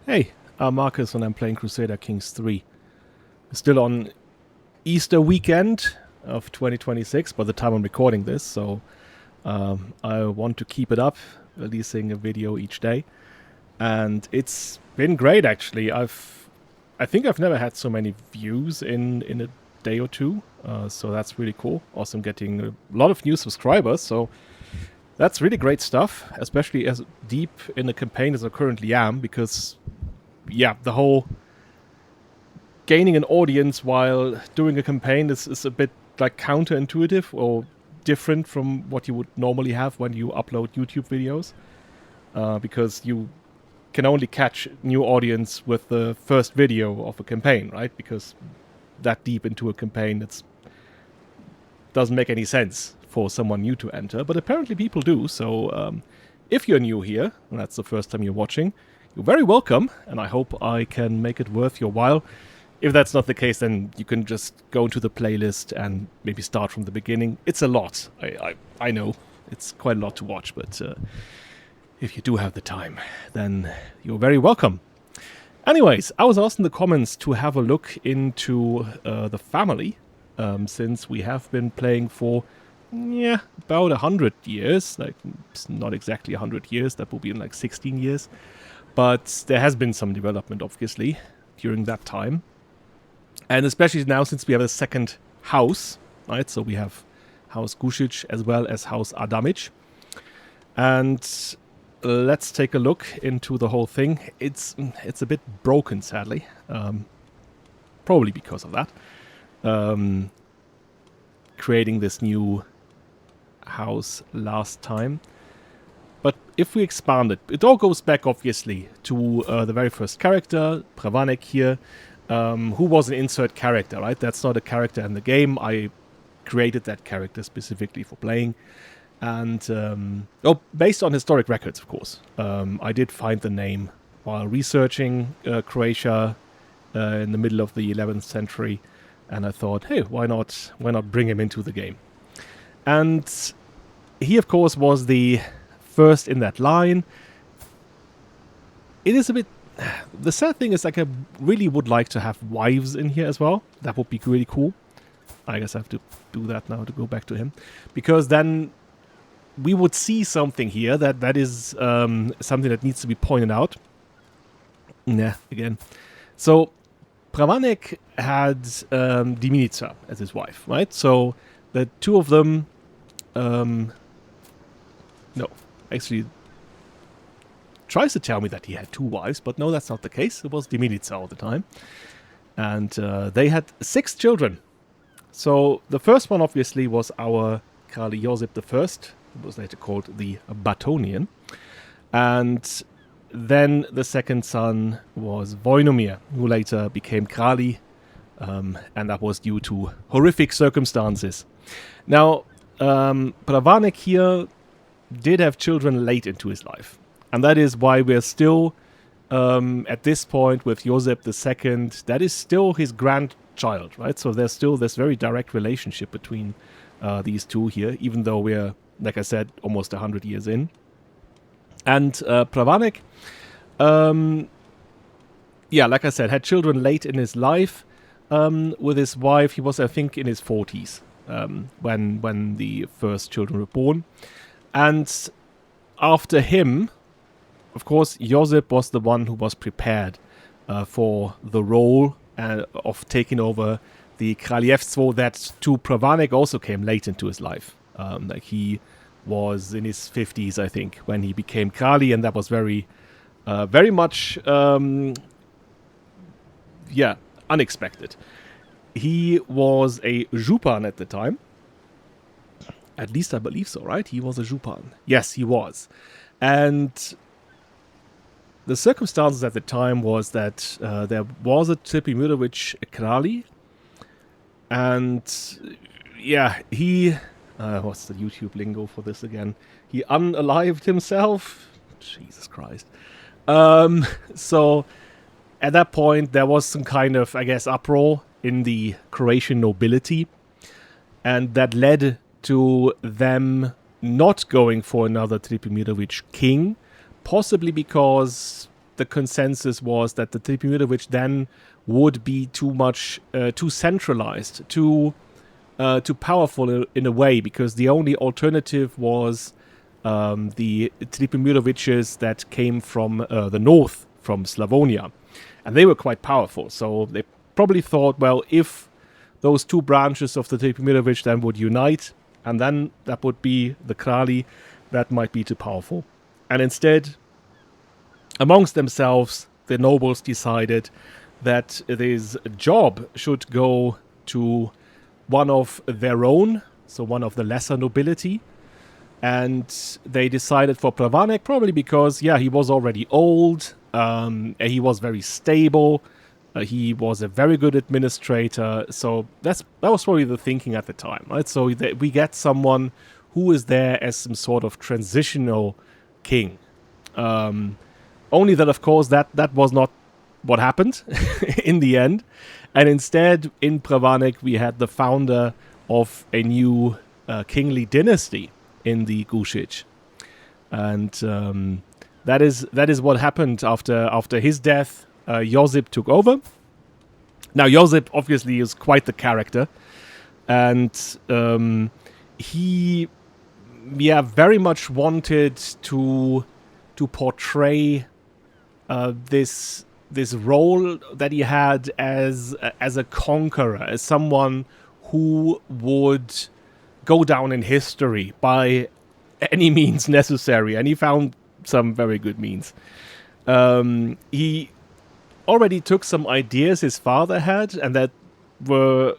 Hey, I'm Marcus and I'm playing Crusader Kings 3. Still on Easter weekend of 2026 by the time I'm recording this, so I want to keep it up, releasing a video each day. And it's been great actually. I think I've never had so many views in a day or two, so that's really cool. Also, I'm getting a lot of new subscribers, so that's really great stuff, especially as deep in the campaign as I currently am, because yeah, the whole gaining an audience while doing a campaign is a bit like counterintuitive or different from what you would normally have when you upload YouTube videos, because you can only catch new audience with the first video of a campaign, right? Because that deep into a campaign, it doesn't make any sense for someone new to enter, but apparently people do. So if you're new here, and that's the first time you're watching, you're very welcome, and I hope I can make it worth your while. If that's not the case, then you can just go into the playlist and maybe start from the beginning. It's a lot. I know. It's quite a lot to watch, but if you do have the time, then you're very welcome. Anyways, I was asked in the comments to have a look into the family, since we have been playing for, about 100 years. Like, it's not exactly 100 years. That will be in like 16 years. But there has been some development, obviously, during that time. And especially now, since we have a second house, right? So we have House Gušić as well as House Adamić. And let's take a look into the whole thing. It's a bit broken, sadly. Probably because of that. Creating this new house last time. But if we expand it, it all goes back, obviously, to the very first character, Pravanek here, who was an insert character, right? That's not a character in the game. I created that character specifically for playing. And, based on historic records, of course. I did find the name while researching Croatia in the middle of the 11th century. And I thought, hey, why not bring him into the game? And he, of course, was the first in that line. It is a bit... The sad thing is, like, I really would like to have wives in here as well. That would be really cool. I guess I have to do that now to go back to him. Because then we would see something here that is something that needs to be pointed out. Again. So, Pravanek had Diminica as his wife, right? So, the two of them... no. Actually, tries to tell me that he had two wives, but no, that's not the case. It was Diminica all the time. And they had 6 children. So the first one, obviously, was our Kralj Josip I. It was later called the Batonian. And then the second son was Vojnomir, who later became Kralj. And that was due to horrific circumstances. Now, Pravanek here did have children late into his life. And that is why we're still, at this point with Josip II, that is still his grandchild, right? So there's still this very direct relationship between these two here, even though we're, like I said, almost 100 years in. And Pravanek, like I said, had children late in his life. With his wife, he was, I think, in his 40s when the first children were born. And after him, of course, Josip was the one who was prepared for the role of taking over the Kraljevstvo that to Pravanek also came late into his life. Like he was in his 50s, I think, when he became Kralj, and that was very much, unexpected. He was a Župan at the time. At least I believe so, right? He was a Župan. Yes, he was. And the circumstances at the time was that there was a Trpimirović Kralj. And, he... what's the YouTube lingo for this again? He unalived himself? Jesus Christ. So, at that point, there was some kind of, I guess, uproar in the Croatian nobility. And that led to them not going for another Trpimirović king, possibly because the consensus was that the Trpimirović then would be too centralized, too powerful in a way, because the only alternative was the Trpimirovićes that came from the north, from Slavonia, and they were quite powerful. So they probably thought, well, if those two branches of the Trpimirović then would unite, and then that would be the Kralj, that might be too powerful. And instead, amongst themselves, the nobles decided that this job should go to one of their own, so one of the lesser nobility. And they decided for Pravanek, probably because, yeah, he was already old, and he was very stable, he was a very good administrator, so that was probably the thinking at the time, right? So we get someone who is there as some sort of transitional king. Only that, of course, that was not what happened in the end. And instead, in Pravanek, we had the founder of a new kingly dynasty in the Gušić. And that is what happened after his death. Josip took over. Now, Josip obviously is quite the character. And he very much wanted to portray this role that he had as a conqueror, as someone who would go down in history by any means necessary, and he found some very good means. He already took some ideas his father had, and that were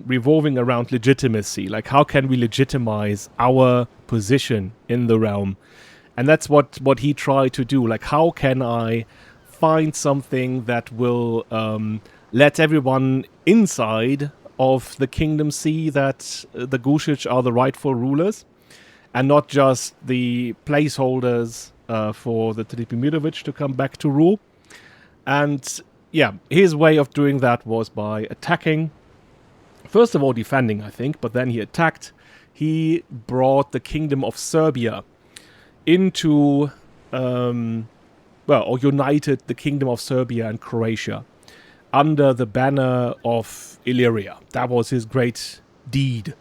revolving around legitimacy, like how can we legitimize our position in the realm. And that's what he tried to do. Like, how can I find something that will let everyone inside of the kingdom see that the Gušić are the rightful rulers, and not just the placeholders for the Trpimirović to come back to rule. And yeah, his way of doing that was by attacking. First of all, defending, I think, but then he attacked. He brought the Kingdom of Serbia into, or united the Kingdom of Serbia and Croatia under the banner of Illyria. That was his great deed.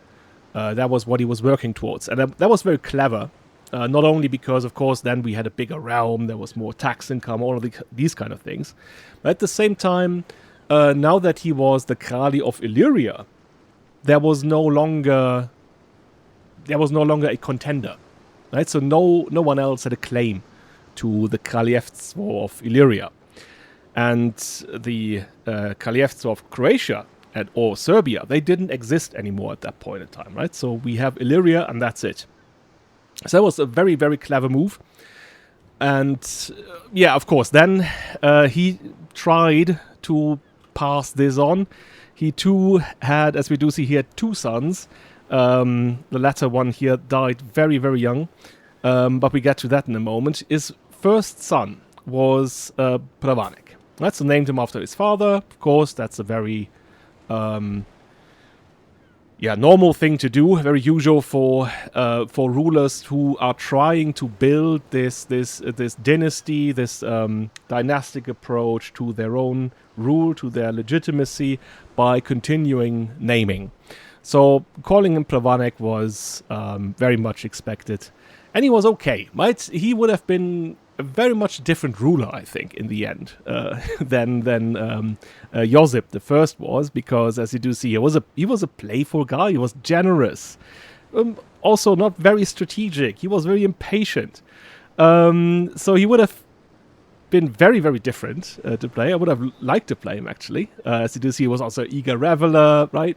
That was what he was working towards. And that was very clever. Not only because, of course, then we had a bigger realm, there was more tax income, all of these kind of things. But at the same time, now that he was the Kralj of Illyria, there was no longer a contender. Right? So no one else had a claim to the Kraljevstvo of Illyria. And the Kraljevstvo of Croatia or Serbia, they didn't exist anymore at that point in time, right? So we have Illyria, and that's it. So that was a very, very clever move. And yeah, of course, then he tried to pass this on. He too had, as we do see here, two sons. The latter one here died very, very young. But we get to that in a moment. His first son was Pravanek. Right, so named him after his father. Of course, that's a very normal thing to do. Very usual for rulers who are trying to build this dynasty, this dynastic approach to their own rule, to their legitimacy, by continuing naming. So calling him Pravanek was very much expected, and he was okay. Right? He would have been a very much different ruler, I think, in the end, than Josip the first was, because as you do see, he was a playful guy. He was generous, also not very strategic. He was very impatient. So he would have been very, very different to play. I would have liked to play him, actually. As you do see, he was also an eager reveler, right?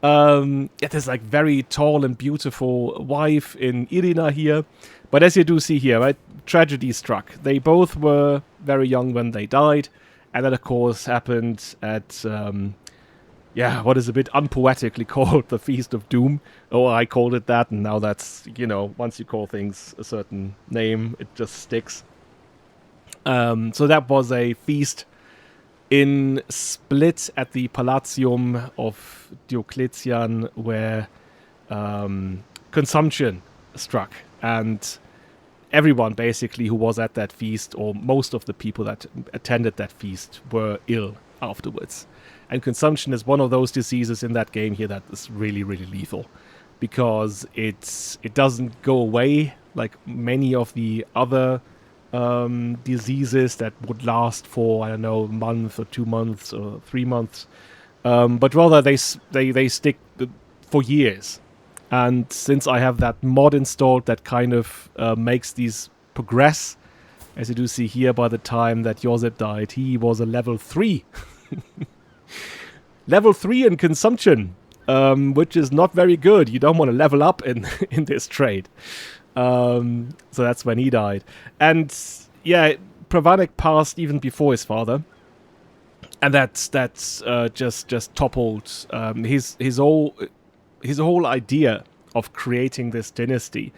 There's like very tall and beautiful wife in Irina here. But as you do see here, right, tragedy struck. They both were very young when they died. And that, of course, happened at, what is a bit unpoetically called the Feast of Doom. Or I called it that, and now that's, once you call things a certain name, it just sticks. So that was a feast in Split at the Palatium of Diocletian, where consumption struck. And everyone basically who was at that feast, or most of the people that attended that feast, were ill afterwards. And consumption is one of those diseases in that game here that is really, really lethal, because it doesn't go away like many of the other diseases that would last for, I don't know, a month or 2 months or 3 months, but rather they stick for years. And since I have that mod installed that kind of makes these progress, as you do see here, by the time that Josip died, he was a level 3. Level 3 in consumption, which is not very good. You don't want to level up in this trade. So that's when he died. And yeah, Pravanik passed even before his father. And that's just toppled his whole idea of creating this dynasty.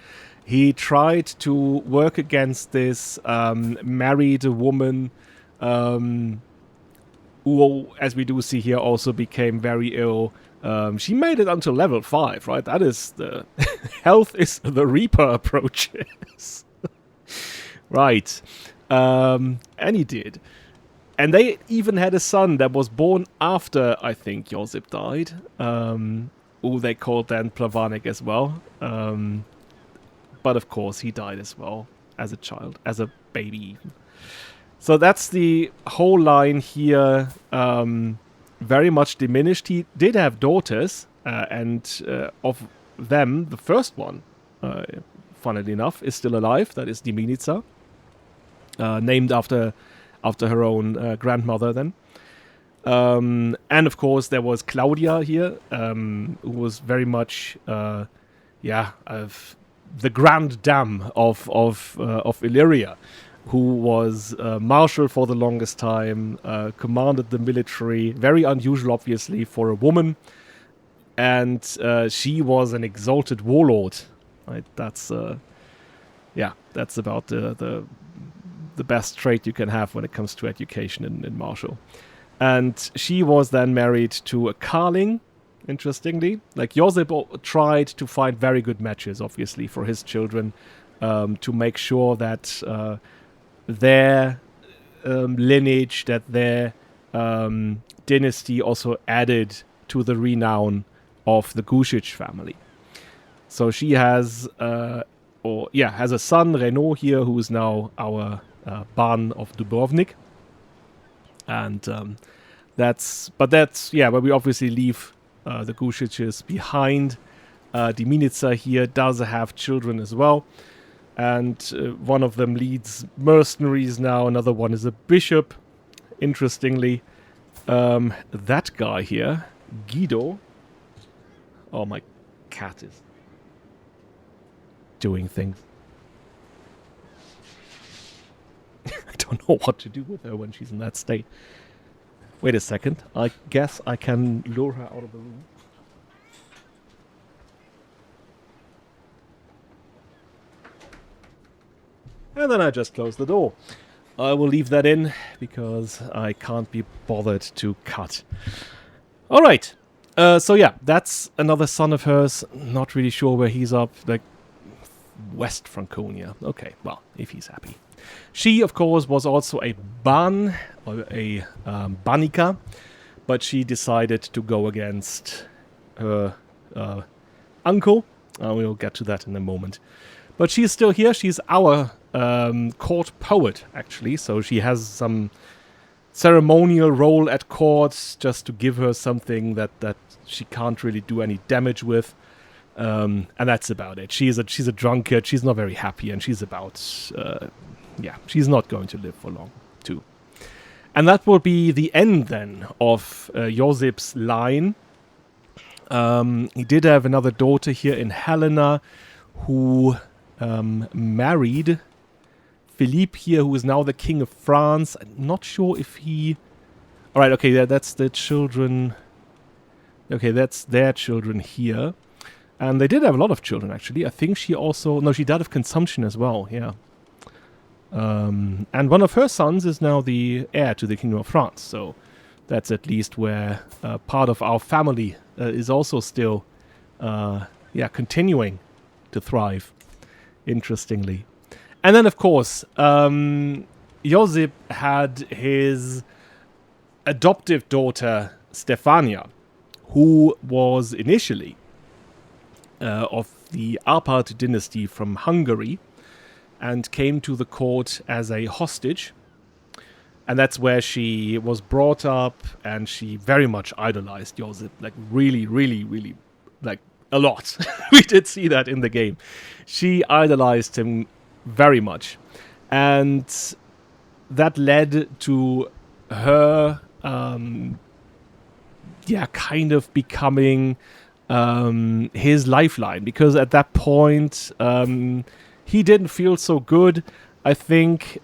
He tried to work against this, married a woman who, as we do see here, also became very ill. She made it until level 5, right? That is the health is the Reaper approaches. Right. And he did. And they even had a son that was born after, I think, Josip died. Who they called then Plavanik as well. But of course, he died as well as a child, as a baby even. So that's the whole line here, very much diminished. He did have daughters, and of them, the first one, funnily enough, is still alive. That is Diminica, named after her own grandmother then. And of course, there was Claudia here, who was very much, of the Grand Dame of Illyria, who was marshal for the longest time, commanded the military, very unusual, obviously, for a woman, and she was an exalted warlord. Right? That's about the best trait you can have when it comes to education in martial. And she was then married to a Karling, interestingly. Like, Josip tried to find very good matches, obviously, for his children, to make sure that their lineage, that their dynasty also added to the renown of the Gušić family. So she has a son, Renaud here, who is now our Ban of Dubrovnik. And where we obviously leave the Gušićes behind. Diminica here does have children as well. And one of them leads mercenaries now. Another one is a bishop. Interestingly, that guy here, Guido. Oh, my cat is doing things. I don't know what to do with her when she's in that state. Wait a second. I guess I can lure her out of the room. And then I just close the door. I will leave that in because I can't be bothered to cut. Alright. So yeah, that's another son of hers. Not really sure where he's up. Like, West Franconia. Okay, well, if he's happy. She, of course, was also a Ban, or a Banica, but she decided to go against her uncle. We'll get to that in a moment. But she's still here. She's our court poet, actually. So she has some ceremonial role at court, just to give her something that she can't really do any damage with. And that's about it. She's a drunkard. She's not very happy, and she's about... she's not going to live for long, too. And that will be the end, then, of Josip's line. He did have another daughter here in Helena, who married Philippe here, who is now the King of France. I'm not sure if he... Alright, okay, that's the children... Okay, that's their children here. And they did have a lot of children, actually. I think she also... No, she died of consumption as well, yeah. And one of her sons is now the heir to the Kingdom of France. So that's at least where part of our family is also still continuing to thrive, interestingly. And then, of course, Josip had his adoptive daughter, Stefania, who was initially of the Arpad dynasty from Hungary and came to the court as a hostage. And that's where she was brought up, and she very much idolized Josip. Like, really, really, really, like, a lot. We did see that in the game. She idolized him very much. And that led to her, kind of becoming his lifeline. Because at that point, he didn't feel so good. I think,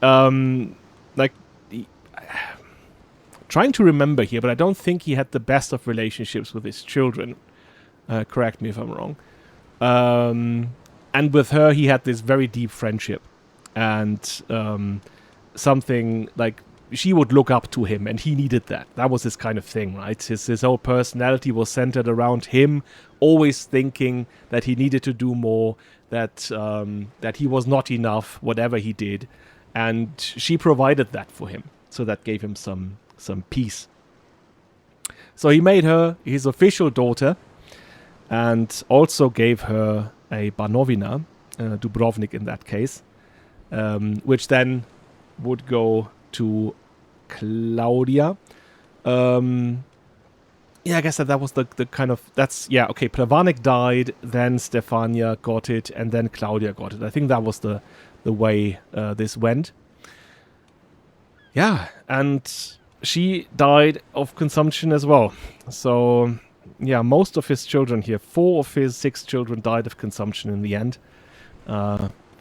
trying to remember here, but I don't think he had the best of relationships with his children. Correct me if I'm wrong. And with her, he had this very deep friendship. And something like she would look up to him, and he needed that. That was his kind of thing, right? His whole personality was centered around him, always thinking that he needed to do more, that he was not enough, whatever he did. And she provided that for him. So that gave him some peace. So he made her his official daughter, and also gave her a Banovina, Dubrovnik in that case, which then would go to Claudia. I guess that was the kind of, Pravanik died, then Stefania got it, and then Claudia got it. I think that was the way this went. Yeah, and she died of consumption as well. So, yeah, most of his children here, 4 of his 6 children died of consumption in the end.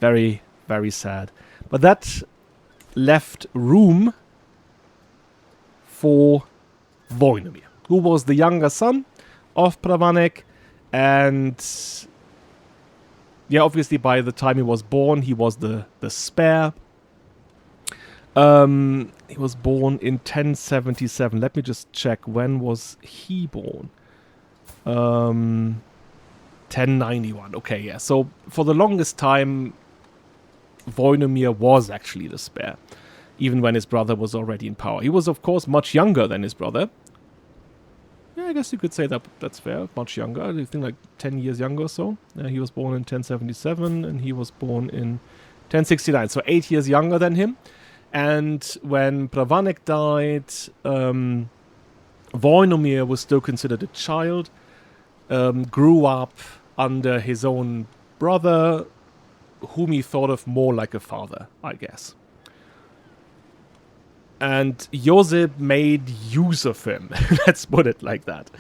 Very, very sad. But that left room for Voinomir, who was the younger son of Pravanik. And, yeah, obviously by the time he was born, he was the spare. He was born in 1077. Let me just check. When was he born? 1091. Okay, yeah. So for the longest time, Voinomir was actually the spare, even when his brother was already in power. He was, of course, much younger than his brother. Yeah, I guess you could say that's fair. Much younger. I think like 10 years younger or so. He was born in 1077, and he was born in 1069. So 8 years younger than him. And when Pravanik died, Voinomir was still considered a child, grew up under his own brother, whom he thought of more like a father, I guess. And Josip made use of him, let's put it like that.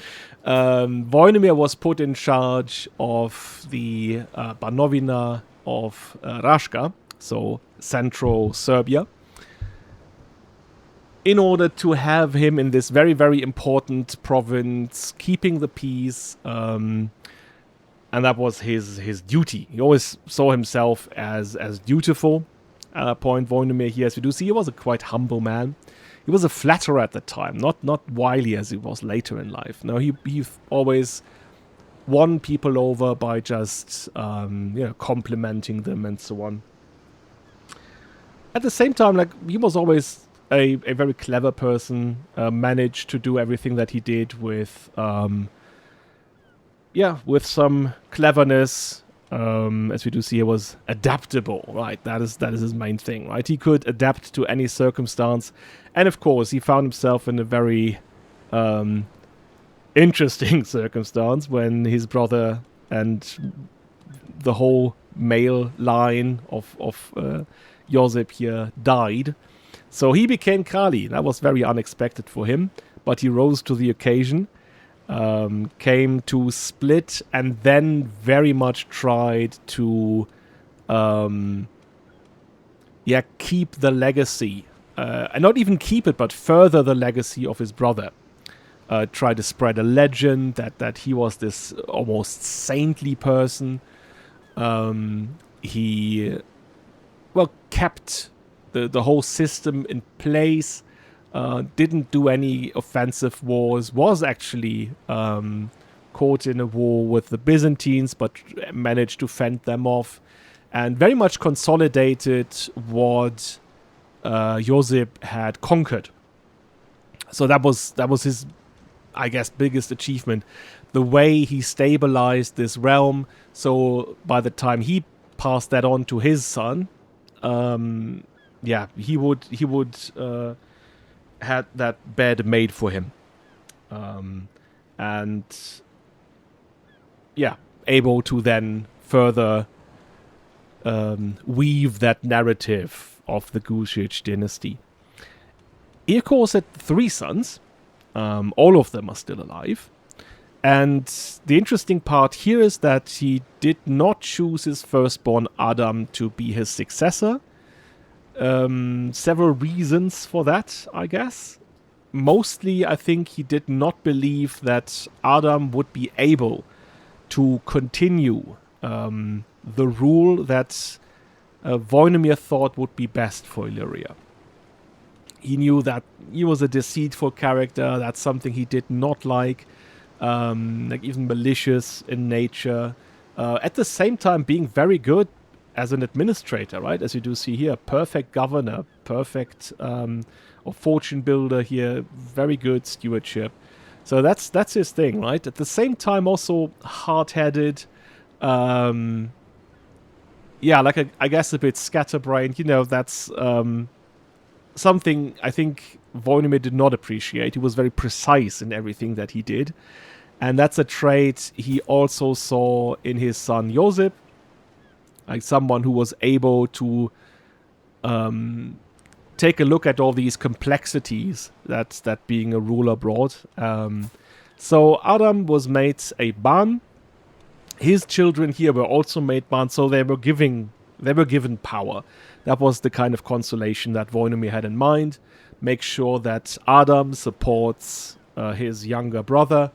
Voinomir was put in charge of the Banovina of Raška, so central Serbia, in order to have him in this very, very important province, keeping the peace, and that was his duty. He always saw himself as dutiful. At that point, Voinomir here, as we do see, he was a quite humble man. He was a flatterer at the time, not wily as he was later in life. No, he always won people over by just complimenting them and so on. At the same time, like, he was always a very clever person, managed to do everything that he did with some cleverness. As we do see, he was adaptable, right? That is his main thing, right? He could adapt to any circumstance, and of course, he found himself in a very interesting circumstance when his brother and the whole male line of Josip here died. So he became Kralj. That was very unexpected for him, but he rose to the occasion, came to split, and then very much tried to keep the legacy. And not even keep it, but further the legacy of his brother. Tried to spread a legend that he was this almost saintly person. He kept the whole system in place, didn't do any offensive wars, was actually caught in a war with the Byzantines, but managed to fend them off, and very much consolidated what Josip had conquered. So that was his, I guess, biggest achievement. The way he stabilized this realm. So by the time he passed that on to his son, he would had that bed made for him, and able to then further weave that narrative of the Gušić dynasty. He, of course, had 3 sons. All of them are still alive. And the interesting part here is that he did not choose his firstborn Adam to be his successor. Several reasons for that, I guess. Mostly, I think he did not believe that Adam would be able to continue the rule that Voinomir thought would be best for Illyria. He knew that he was a deceitful character. That's something he did not like even malicious in nature. At the same time, being very good as an administrator, right? As you do see here, perfect governor, perfect or fortune builder here, very good stewardship. So that's his thing, right? At the same time, also hard-headed. I guess a bit scatterbrained. That's something I think Voinomir did not appreciate. He was very precise in everything that he did. And that's a trait he also saw in his son Josip, like someone who was able to take a look at all these complexities that being a ruler brought. So Adam was made a ban. His children here were also made ban, so they were given power. That was the kind of consolation that Voinomir had in mind. Make sure that Adam supports his younger brother,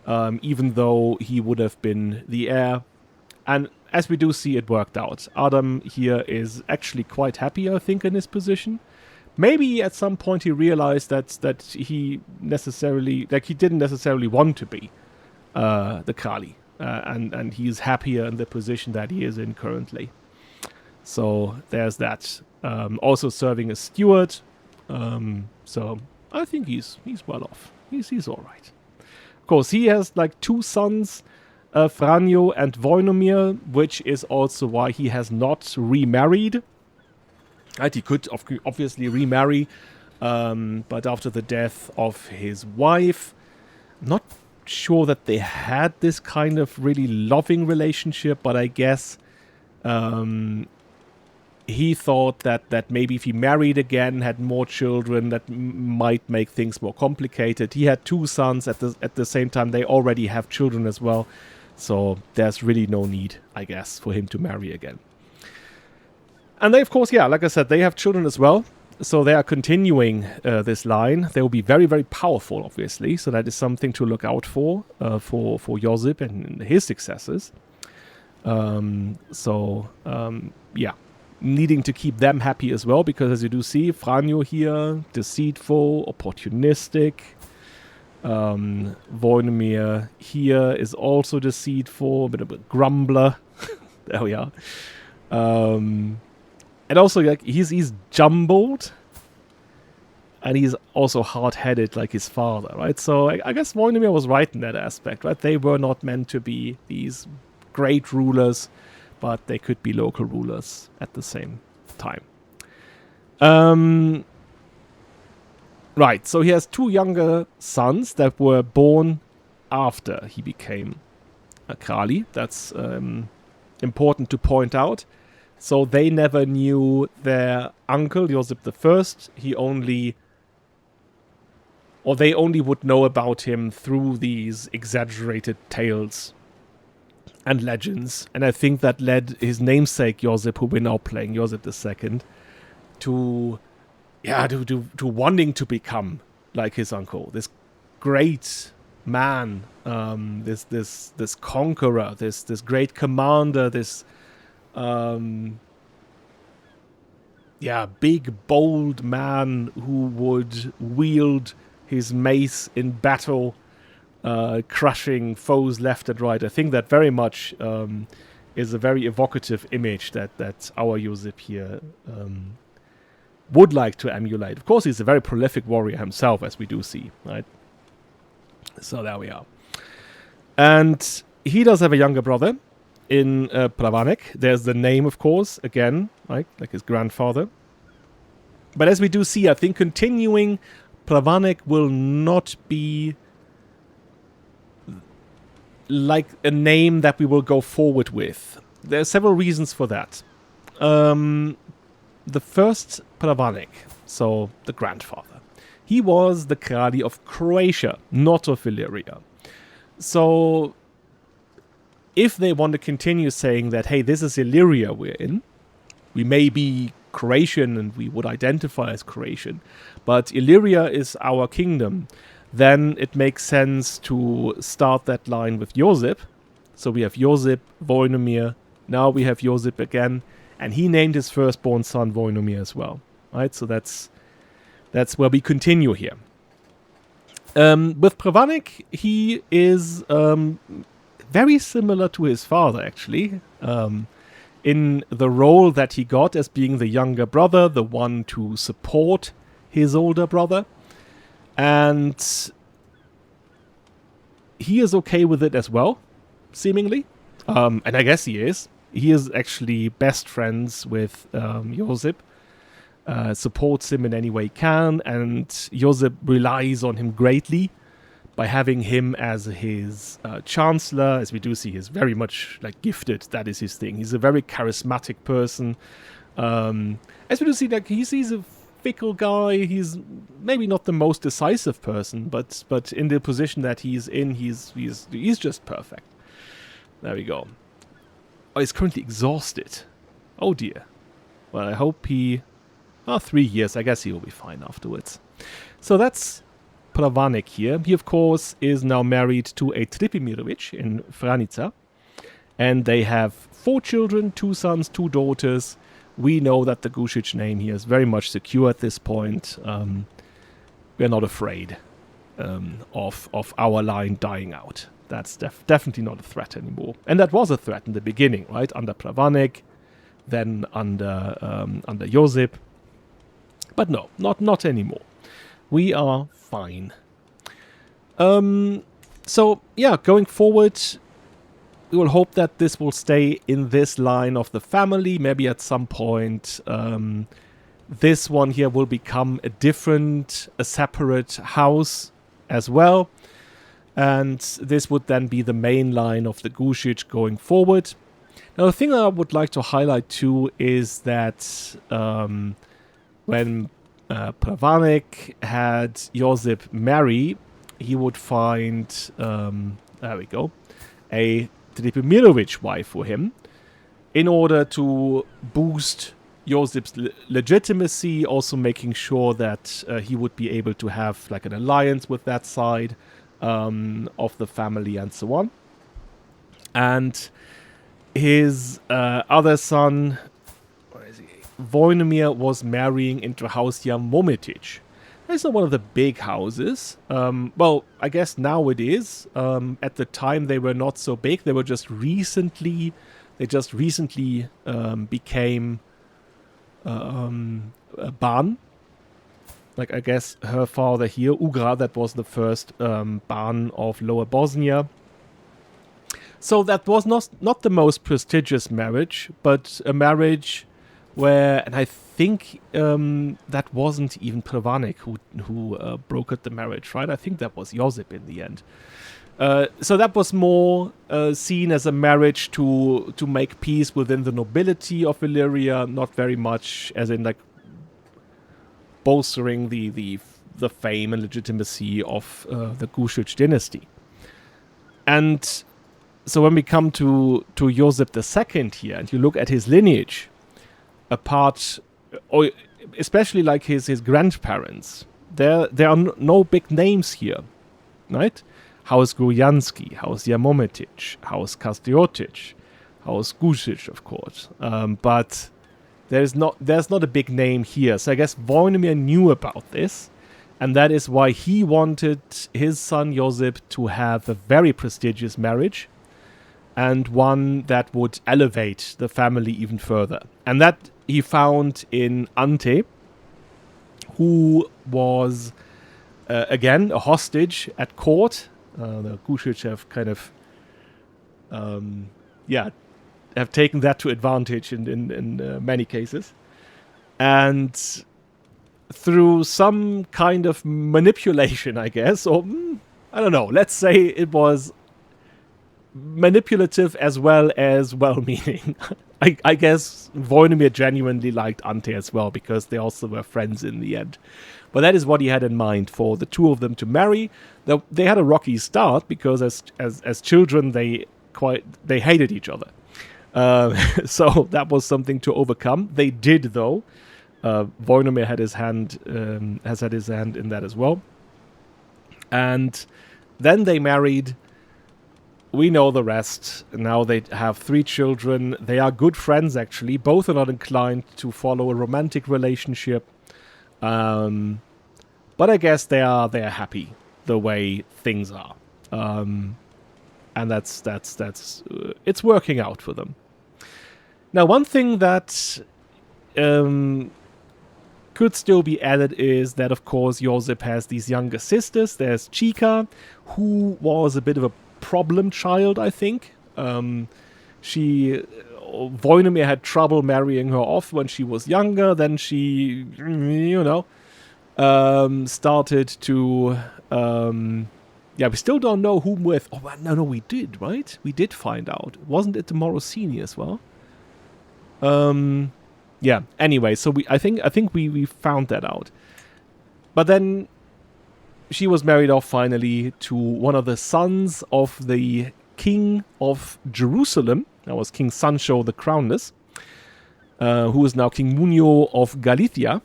even though he would have been the heir. And as we do see, it worked out. Adam here is actually quite happy, I think, in his position. Maybe at some point he realized that he didn't necessarily want to be the Kralj, and he's happier in the position that he is in currently. So there's that. Also serving as steward. So I think he's well off. He's all right. Of course, he has like 2 sons, Franjo and Voinomir, which is also why he has not remarried. Right, he could obviously remarry, but after the death of his wife, I'm not sure that they had this kind of really loving relationship, but I guess he thought that maybe if he married again, had more children, that might make things more complicated. He had 2 sons at the same time. They already have children as well, so there's really no need, I guess, for him to marry again. And they, of course, like I said, they have children as well. So they are continuing this line. They will be very, very powerful, obviously. So that is something to look out for Josip and his successors. Needing to keep them happy as well. Because as you do see, Franjo here, deceitful, opportunistic. Voinomir here is also deceitful, a bit of a grumbler. There we are. And also, like, he's jumbled, and he's also hard-headed like his father, right? So I guess Voinomir was right in that aspect, right? They were not meant to be these great rulers, but they could be local rulers at the same time. Right, so he has 2 younger sons that were born after he became a Kralj. That's important to point out. So they never knew their uncle, Josip I. They only would know about him through these exaggerated tales and legends. And I think that led his namesake, Josip, who we're now playing, Josip II, to wanting to become like his uncle. This great man, this conqueror, this great commander, this big, bold man who would wield his mace in battle, crushing foes left and right. I think that very much is a very evocative image that our Josip here would like to emulate. Of course, he's a very prolific warrior himself, as we do see, right? So there we are. And he does have a younger brother in Pravanik. There's the name, of course, again, right? Like his grandfather. But as we do see, I think continuing Pravanik will not be like a name that we will go forward with. There are several reasons for that. The first Pravanik, so the grandfather, he was the Kralj of Croatia, not of Illyria. So if they want to continue saying that, hey, this is Illyria we're in, we may be Croatian and we would identify as Croatian, but Illyria is our kingdom, then it makes sense to start that line with Josip. So we have Josip, Vojnomir, now we have Josip again, and he named his firstborn son Vojnomir as well, right? So that's where we continue here. With Pravanik, he is very similar to his father, actually, in the role that he got as being the younger brother, the one to support his older brother. And he is okay with it as well, seemingly. And I guess he is. He is actually best friends with Josip, supports him in any way he can, and Josip relies on him greatly by having him as his chancellor. As we do see, he's very much like gifted. That is his thing. He's a very charismatic person. As we do see, like he's a fickle guy. He's maybe not the most decisive person, but in the position that he's in, he's just perfect. There we go. Oh, he's currently exhausted. Oh dear. Well, I hope 3 years. I guess he will be fine afterwards. So that's Pravanik here. He, of course, is now married to a Trpimirović in Franica. And they have 4 children, 2 sons, 2 daughters. We know that the Gušić name here is very much secure at this point. We're not afraid of our line dying out. That's definitely not a threat anymore. And that was a threat in the beginning, right? Under Pravanik, then under Josip. But no, not anymore. We are fine. So, yeah, going forward, we will hope that this will stay in this line of the family. Maybe at some point, this one here will become a separate house as well. And this would then be the main line of the Gušić going forward. Now, the thing that I would like to highlight too is that when Pravanik had Josip marry, he would find, there we go, a Trpimirović wife for him in order to boost Josip's legitimacy, also making sure that he would be able to have like an alliance with that side of the family and so on. And his other son, Vojnomir, was marrying into House Jamomitic. It's not one of the big houses. Well, I guess now it is. At the time, they were not so big. They were just recently. They just recently became a Ban. Like, I guess her father here, Ugra, that was the first Ban of Lower Bosnia. So that was not the most prestigious marriage, but a marriage where, and I think that wasn't even Pravanik who brokered the marriage, right? I think that was Josip in the end. So that was more seen as a marriage to make peace within the nobility of Illyria, not very much as in like bolstering the fame and legitimacy of the Gušić dynasty. And so when we come to Josip II here, and you look at his lineage, or especially like his grandparents, there are no big names here, right? House Grujanski, House Jamomitic, House Kastiotic, House Gušić, of course. But there's not a big name here. So I guess Vojnomir knew about this, and that is why he wanted his son Josip to have a very prestigious marriage. and one that would elevate the family even further. And that he found in Anthe, who was, again, a hostage at court. The Gušić have kind of, have taken that to advantage in many cases. And through some kind of manipulation, I guess, or I don't know, let's say it was manipulative as well as well-meaning. I guess Voinomir genuinely liked Anthe as well, because they also were friends in the end. But that is what he had in mind for the two of them to marry. They had a rocky start, because as children they hated each other. So that was something to overcome. They did, though. Voinomir had his hand has had his hand in that as well. And then they married. We know the rest. Now they have 3 children. They are good friends, actually. Both are not inclined to follow a romantic relationship. But I guess they are happy the way things are. And that's it's working out for them. Now, one thing that could still be added is that, of course, Josip has these younger sisters. There's Chica, who was a bit of a problem child, I think. Voinomir had trouble marrying her off when she was younger. Then she, started to... we still don't know whom with. Oh, no, we did, right? We did find out. Wasn't it the Morosini as well? Anyway, so I think we found that out. But then she was married off finally to one of the sons of the king of Jerusalem. That was King Sancho the Crownless, who is now King Munio of Galicia.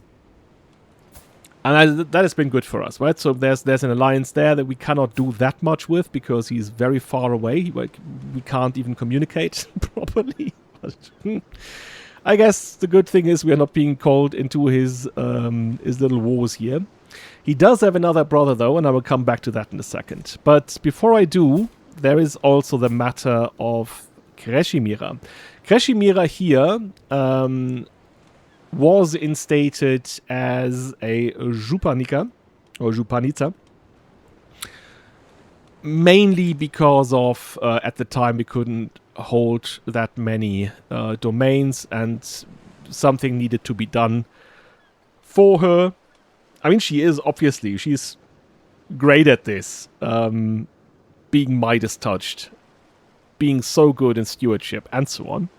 And that has been good for us, right? So there's an alliance there that we cannot do that much with, because he's very far away. We can't even communicate properly. I guess the good thing is we are not being called into his little wars here. He does have another brother, though, and I will come back to that in a second. But before I do, there is also the matter of Krešimira. Krešimira here was instated as a županica, or županica, mainly because of, at the time, we couldn't hold that many domains, and something needed to be done for her. I mean, she's great at this, being Midas touched, being so good in stewardship, and so on.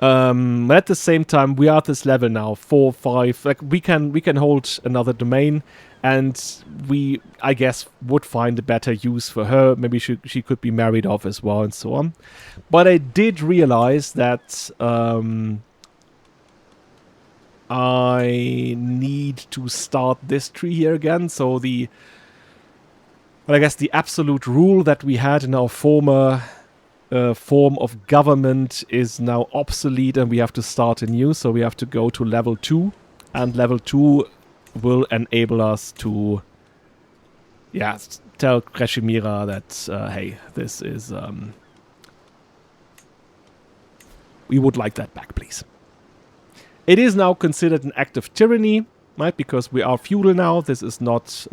At the same time, we are at this level now, 4, 5. Like we can hold another domain, and we, I guess, would find a better use for her. Maybe she could be married off as well, and so on. But I did realize that I need to start this tree here again. So the absolute rule that we had in our former form of government is now obsolete, and we have to start anew. So we have to go to level 2, and level 2 will enable us to tell Krešimira that hey, this is we would like that back, please. It is now considered an act of tyranny, right? Because we are feudal now. This is not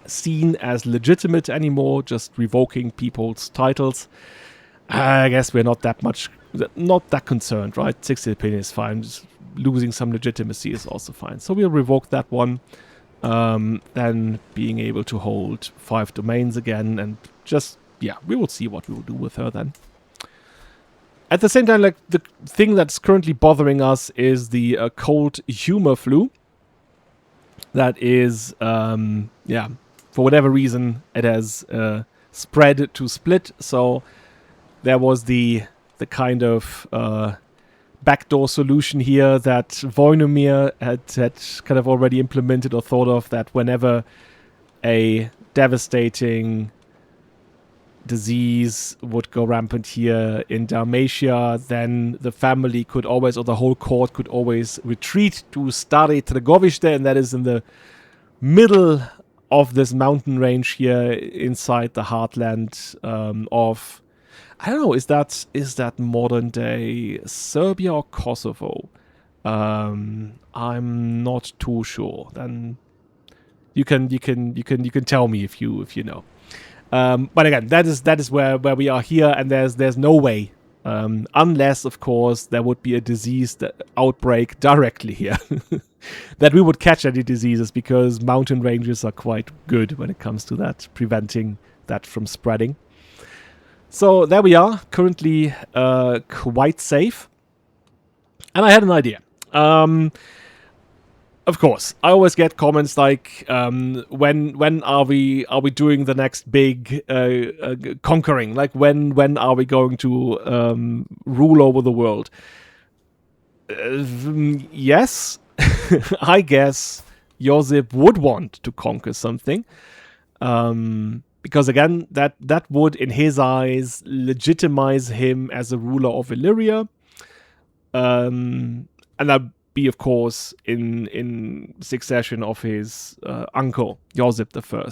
seen as legitimate anymore, just revoking people's titles. I guess we're not that concerned, right? 60 opinion is fine. Just losing some legitimacy is also fine. So we'll revoke that one. Then being able to hold 5 domains again, and just, we will see what we will do with her then. At the same time, like, the thing that's currently bothering us is the cold humor flu. That is, for whatever reason, it has spread to Split. So there was the kind of backdoor solution here that Voinomir had kind of already implemented or thought of, that whenever a devastating disease would go rampant here in Dalmatia, then the family could always, or the whole court could always retreat to Stare Trgovište, and that is in the middle of this mountain range here inside the heartland of I don't know, is that modern day Serbia or Kosovo? I'm not too sure. Then you can tell me if you know. But again, that is where we are here, and there's no way, unless of course there would be a disease outbreak directly here, that we would catch any diseases, because mountain ranges are quite good when it comes to that, preventing that from spreading. So there we are, currently quite safe. And I had an idea. Of course, I always get comments like, when are we doing the next big conquering? Like when are we going to rule over the world? Yes, I guess Josip would want to conquer something. Because again, that would, in his eyes, legitimize him as a ruler of Illyria. And that be, of course, in succession of his uncle, Josip I.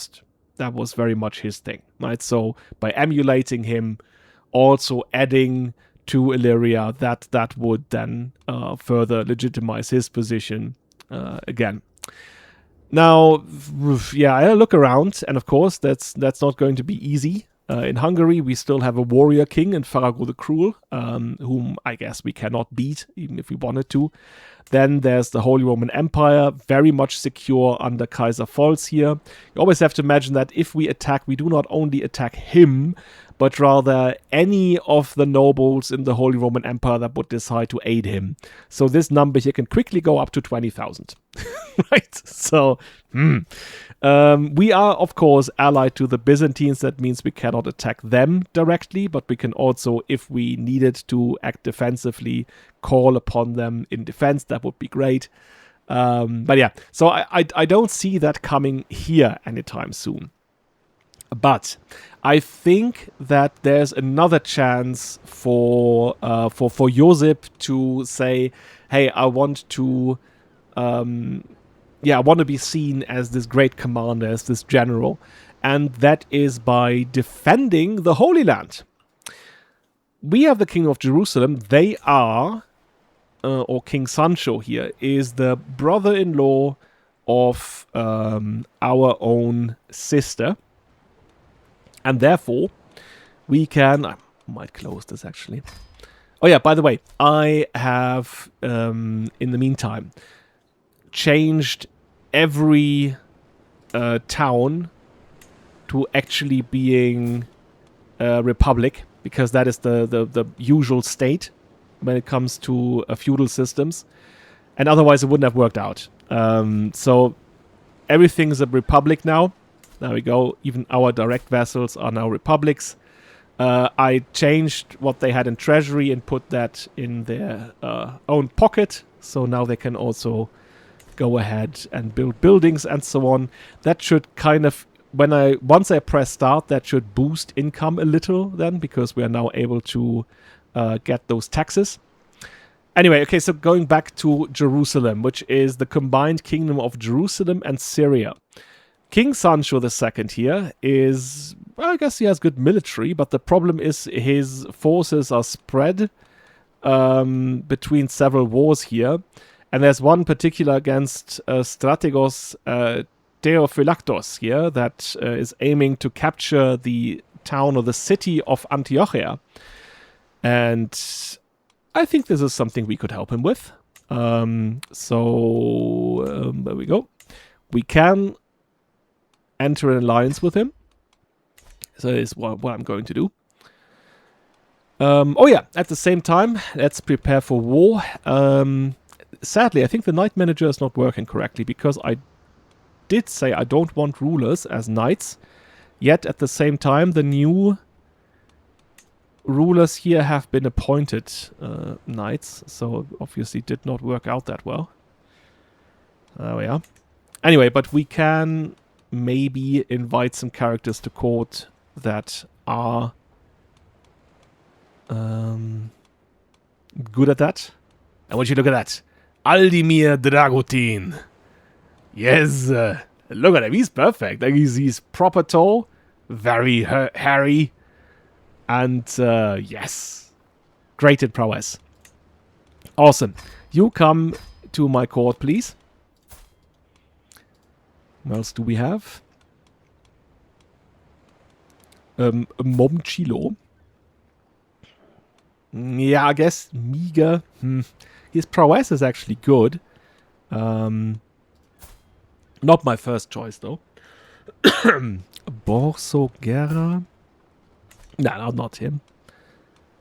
That was very much his thing, right? So by emulating him, also adding to Illyria, that would then further legitimize his position again. Now, yeah, I look around, and of course, that's not going to be easy. In Hungary, we still have a warrior king in Farago the Cruel, whom I guess we cannot beat, even if we wanted to. Then there's the Holy Roman Empire, very much secure under Kaiser Volz here. You always have to imagine that if we attack, we do not only attack him, but rather any of the nobles in the Holy Roman Empire that would decide to aid him. So this number here can quickly go up to 20,000. Right? So, we are, of course, allied to the Byzantines. That means we cannot attack them directly, but we can also, if we needed to act defensively, call upon them in defense. That would be great. But yeah, so I don't see that coming here anytime soon. But I think that there's another chance for Josip to say, hey, I want to be seen as this great commander, as this general, and that is by defending the Holy Land. We have the King of Jerusalem. They are, or King Sancho here, is the brother-in-law of our own sister. And therefore, we can... I might close this, actually. Oh yeah, by the way, I have, in the meantime, changed every town to actually being a republic, because that is the usual state when it comes to feudal systems. And otherwise, it wouldn't have worked out. So everything is a republic now. There we go. Even our direct vassals are now republics. I changed what they had in treasury and put that in their own pocket. So now they can also go ahead and build buildings and so on. That should kind of, once I press start, that should boost income a little then, because we are now able to get those taxes. Anyway, okay, so going back to Jerusalem, which is the combined kingdom of Jerusalem and Syria. King Sancho II here is, well, I guess he has good military, but the problem is his forces are spread between several wars here. And there's one particular against Strategos Theophylactos here that is aiming to capture the town or the city of Antiochia. And I think this is something we could help him with. There we go. We can enter an alliance with him. So that is what I'm going to do. Oh yeah, at the same time, let's prepare for war. Sadly, I think the knight manager is not working correctly, because I did say I don't want rulers as knights. Yet at the same time, the new rulers here have been appointed knights. So obviously did not work out that well. There we are. Anyway, but we can maybe invite some characters to court that are good at that. I want you to look at that. Aldimir Dragutin. Yes. Look at him. He's perfect. Like he's proper tall. Very hairy. And yes, great in prowess. Awesome. You come to my court, please. What else do we have? Momchilo. Yeah, I guess meager. His prowess is actually good. Not my first choice, though. Borsogera. No, not him.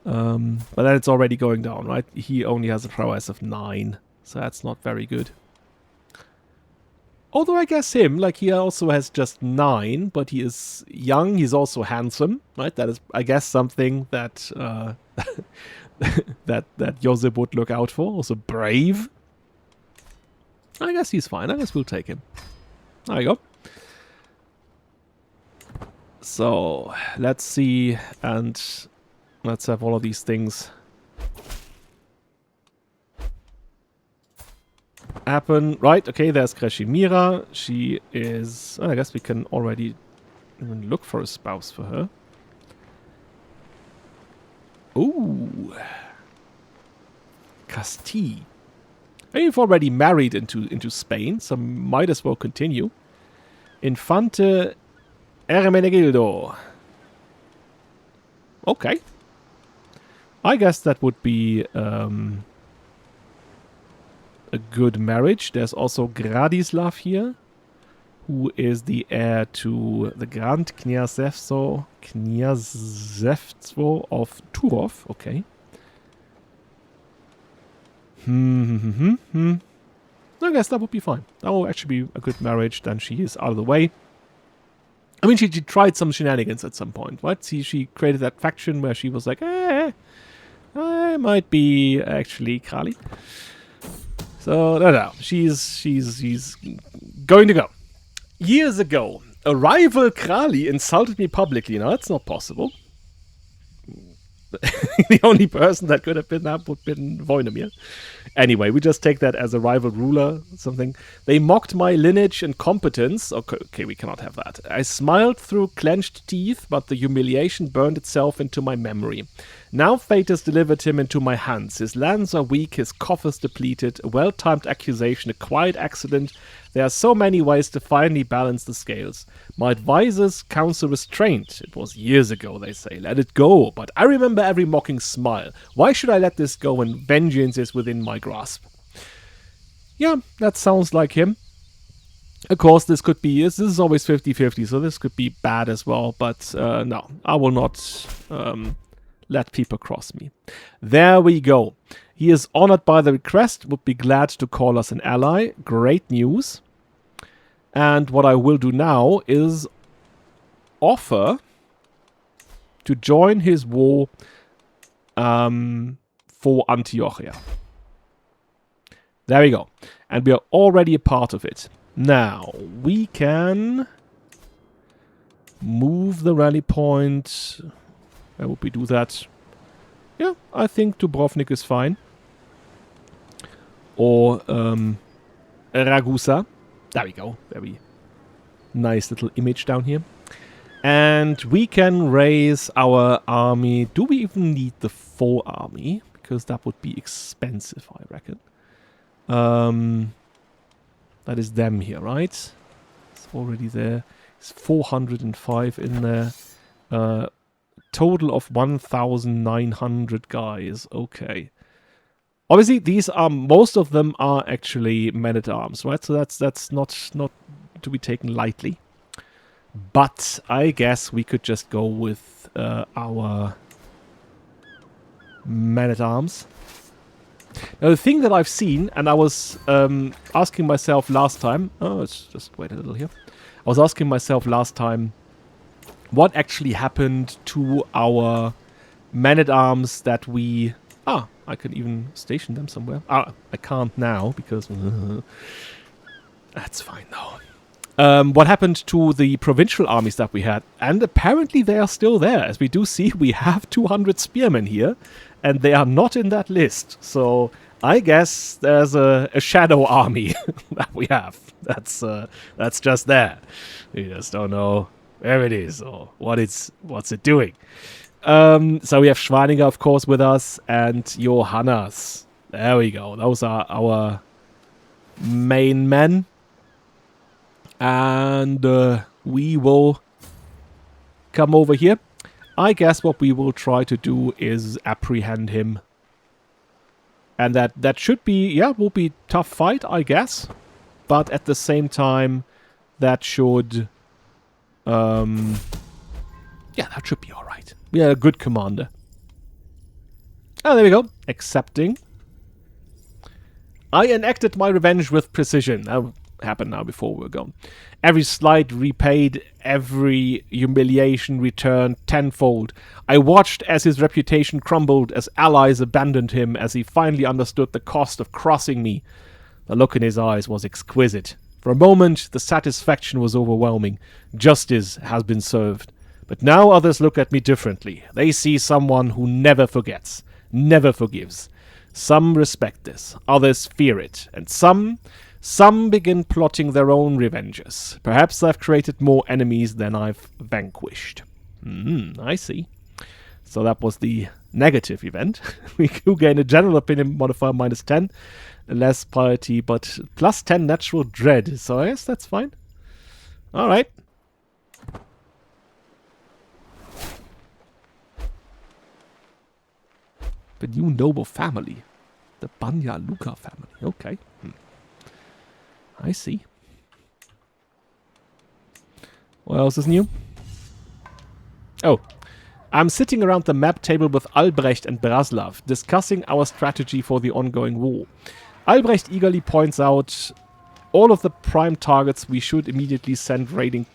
But then it's already going down, right? He only has a prowess of 9. So that's not very good. Although I guess him, like, he also has just 9, but he is young, he's also handsome, right? That is, I guess, something that that Josip would look out for. Also brave. I guess he's fine. I guess we'll take him. There you go. So, let's see, and let's have all of these things happen. Right, okay, there's Krešimira. She is... I guess we can already even look for a spouse for her. Ooh. Castile. You've already married into Spain, so might as well continue. Infante Hermenegildo. Okay. I guess that would be a good marriage. There's also Gradislav here, who is the heir to the Grand Kniazevstvo of Turov. Okay. I guess that would be fine. That will actually be a good marriage. Then she is out of the way. I mean, she tried some shenanigans at some point, right? She created that faction where she was like, I might be actually Kralj. So, no. She's going to go. Years ago, a rival Kralj insulted me publicly. Now, that's not possible. The only person that could have been that would have been Voinemir. Anyway, we just take that as a rival ruler, something. They mocked my lineage and competence. Okay, we cannot have that. I smiled through clenched teeth, but the humiliation burned itself into my memory. Now fate has delivered him into my hands. His lands are weak, his coffers depleted, a well-timed accusation, a quiet accident. There are so many ways to finally balance the scales. My advisors counsel restraint. It was years ago, they say. Let it go. But I remember every mocking smile. Why should I let this go when vengeance is within my grasp? Yeah, that sounds like him. Of course, this could be... This is always 50-50, so this could be bad as well. But no, I will not... let people cross me. There we go. He is honored by the request, would be glad to call us an ally. Great news. And what I will do now is offer to join his war for Antiochia. There we go. And we are already a part of it. Now, we can move the rally point... Where would we do that? Yeah, I think Dubrovnik is fine. Or Ragusa. There we go. Very nice little image down here. And we can raise our army. Do we even need the full army? Because that would be expensive, I reckon. That is them here, right? It's already there. It's 405 in there. Total of 1,900 guys. Okay. Obviously, these are... Most of them are actually men-at-arms, right? So that's not to be taken lightly. But I guess we could just go with our men-at-arms. Now, the thing that I've seen, and I was asking myself last time... Oh, let's just wait a little here. I was asking myself last time what actually happened to our men-at-arms that we... I could even station them somewhere. I can't now, because... that's fine, though. What happened to the provincial armies that we had? And apparently they are still there. As we do see, we have 200 spearmen here, and they are not in that list. So I guess there's a shadow army that we have. That's just there. We just don't know where it is or what's it doing. So we have Schweininger, of course, with us, and Johannes. There we go. Those are our main men. And we will come over here. I guess what we will try to do is apprehend him. And that should be, yeah, will be a tough fight, I guess. But at the same time, that should... yeah, that should be alright. We are a good commander. Oh, there we go. Accepting. I enacted my revenge with precision. That happened now before we were gone. Every slight repaid, every humiliation returned tenfold. I watched as his reputation crumbled, as allies abandoned him, as he finally understood the cost of crossing me. The look in his eyes was exquisite. For a moment, the satisfaction was overwhelming. Justice has been served. But now others look at me differently. They see someone who never forgets, never forgives. Some respect this, others fear it, and some begin plotting their own revenges. Perhaps I've created more enemies than I've vanquished. I see. So that was the negative event. We do gain a general opinion modifier -10, less piety, but +10 natural dread. So I guess that's fine. Alright. The new noble family. The Banja Luka family. Okay. I see. What else is new? Oh. I'm sitting around the map table with Albrecht and Braslav, discussing our strategy for the ongoing war. Albrecht eagerly points out all of the prime targets we should immediately send raiding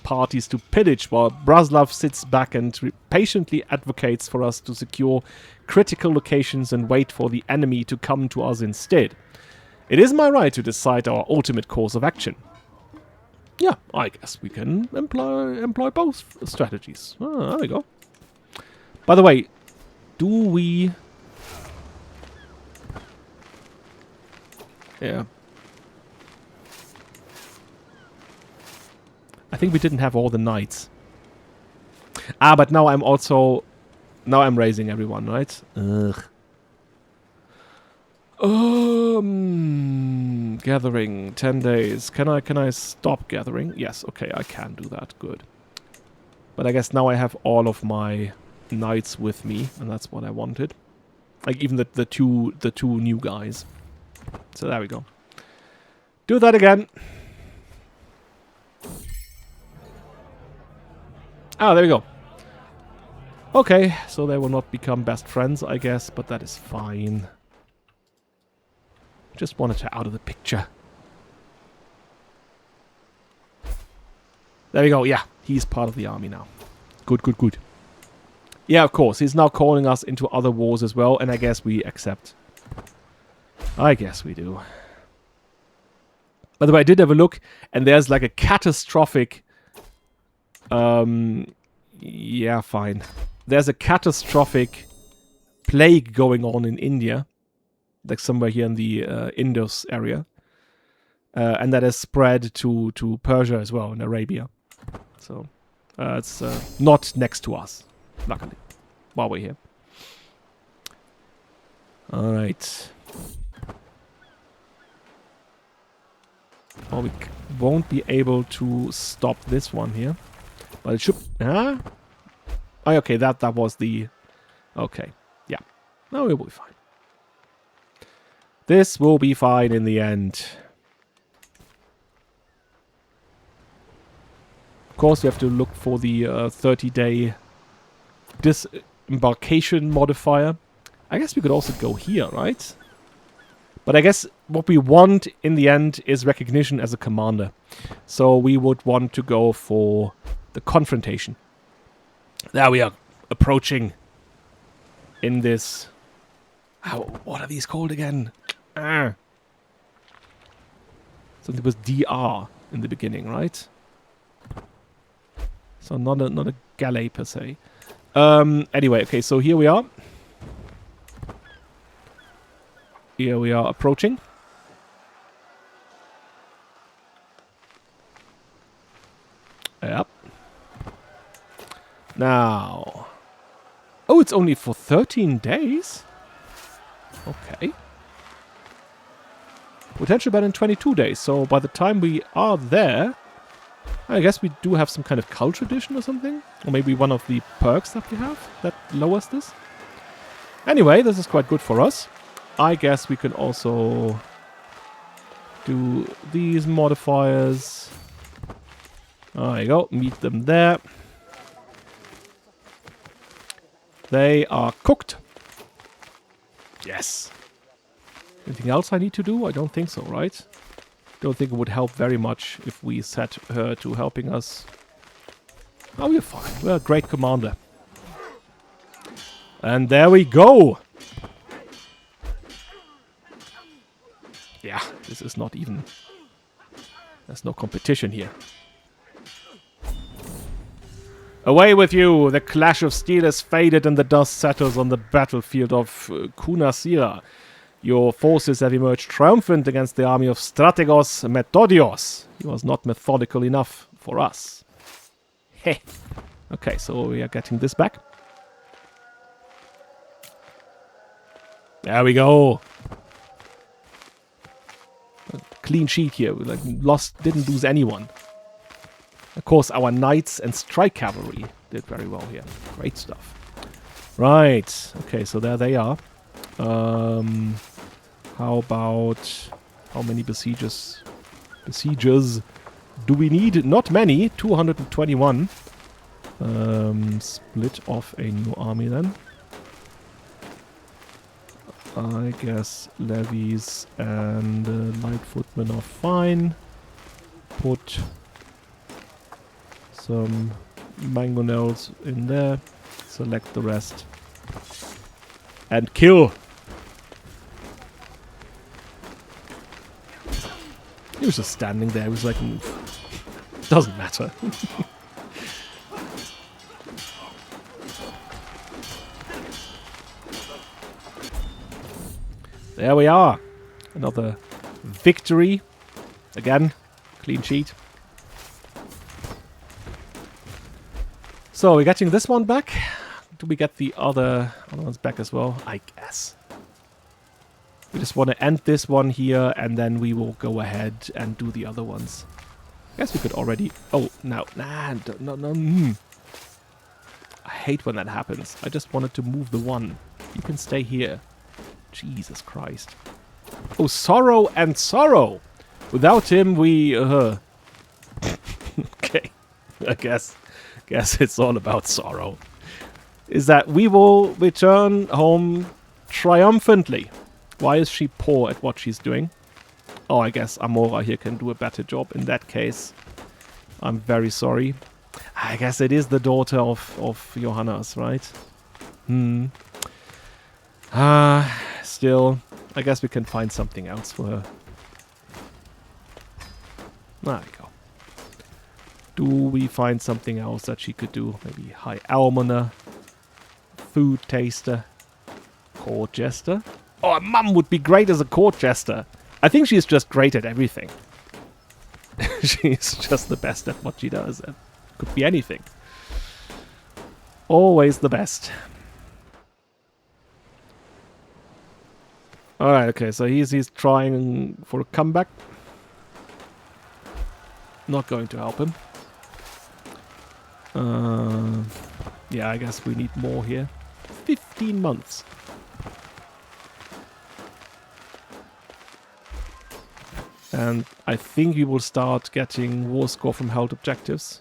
parties to pillage, while Braslav sits back and patiently advocates for us to secure critical locations and wait for the enemy to come to us instead. It is my right to decide our ultimate course of action. Yeah, I guess we can employ both strategies. Oh, there we go. By the way, do we... Yeah. I think we didn't have all the knights. Ah, but now I'm also... Now I'm raising everyone, right? Ugh. Gathering, 10 days. Can I stop gathering? Yes, okay, I can do that. Good. But I guess now I have all of my knights with me, and that's what I wanted. Like even the two new guys. So there we go. Do that again. Ah, there we go. Okay, so they will not become best friends, I guess, but that is fine. Just wanted her out of the picture. There we go, yeah. He's part of the army now. Good, good, good. Yeah, of course. He's now calling us into other wars as well, and I guess we accept. I guess we do. By the way, I did have a look, and there's like a catastrophic... yeah, fine. There's a catastrophic plague going on in India. Like somewhere here in the Indus area. And that has spread to Persia as well, in Arabia. So, it's not next to us, luckily, while we're here. Alright. Oh, we won't be able to stop this one here. But it should... Huh? Oh, okay, that was the... Okay, yeah. No, it will be fine. This will be fine in the end. Of course, we have to look for the 30-day disembarkation modifier. I guess we could also go here, right? But I guess what we want in the end is recognition as a commander. So we would want to go for the confrontation. There we are, approaching in this... what are these called again? Something was DR in the beginning, right? So not a galley per se. Anyway, okay, so here we are. Here we are approaching. Yep. Now, Oh, it's only for 13 days? Okay. Potential ban in 22 days, so by the time we are there, I guess we do have some kind of culture edition or something? Or maybe one of the perks that we have that lowers this? Anyway, this is quite good for us. I guess we can also do these modifiers. There you go, meet them there. They are cooked. Yes. Anything else I need to do? I don't think so, right? Don't think it would help very much if we set her to helping us. Oh, we're fine. We're a great commander. And there we go! Yeah, this is not even... There's no competition here. Away with you! The clash of steel has faded and the dust settles on the battlefield of Kunasira. Your forces have emerged triumphant against the army of Strategos Metodios. He was not methodical enough for us. Heh. Okay, so we are getting this back. There we go. A clean sheet here. We didn't lose anyone. Of course, our knights and strike cavalry did very well here. Great stuff. Right. Okay, so there they are. How about... How many besiegers do we need? Not many. 221. Split off a new army then. I guess levies and light footmen are fine. Put some mangonels in there. Select the rest. And kill! He was just standing there. He was like, doesn't matter. There we are. Another victory. Again, clean sheet. So we're getting this one back. Do we get the other ones back as well? I guess. We just want to end this one here, and then we will go ahead and do the other ones. I guess we could already... Oh, no. Nah, no. I hate when that happens. I just wanted to move the one. You can stay here. Jesus Christ. Oh, sorrow and sorrow! Without him, we... Okay. I guess it's all about sorrow. Is that we will return home triumphantly. Why is she poor at what she's doing? Oh, I guess Amora here can do a better job in that case. I'm very sorry. I guess it is the daughter of Johannes, right? Still, I guess we can find something else for her. There we go. Do we find something else that she could do? Maybe High Almoner, Food Taster, Court Jester? Oh, a mum would be great as a court jester. I think she's just great at everything. She's just the best at what she does. It could be anything. Always the best. Alright, okay, so he's trying for a comeback. Not going to help him. Yeah, I guess we need more here. 15 months. And I think we will start getting war score from held objectives.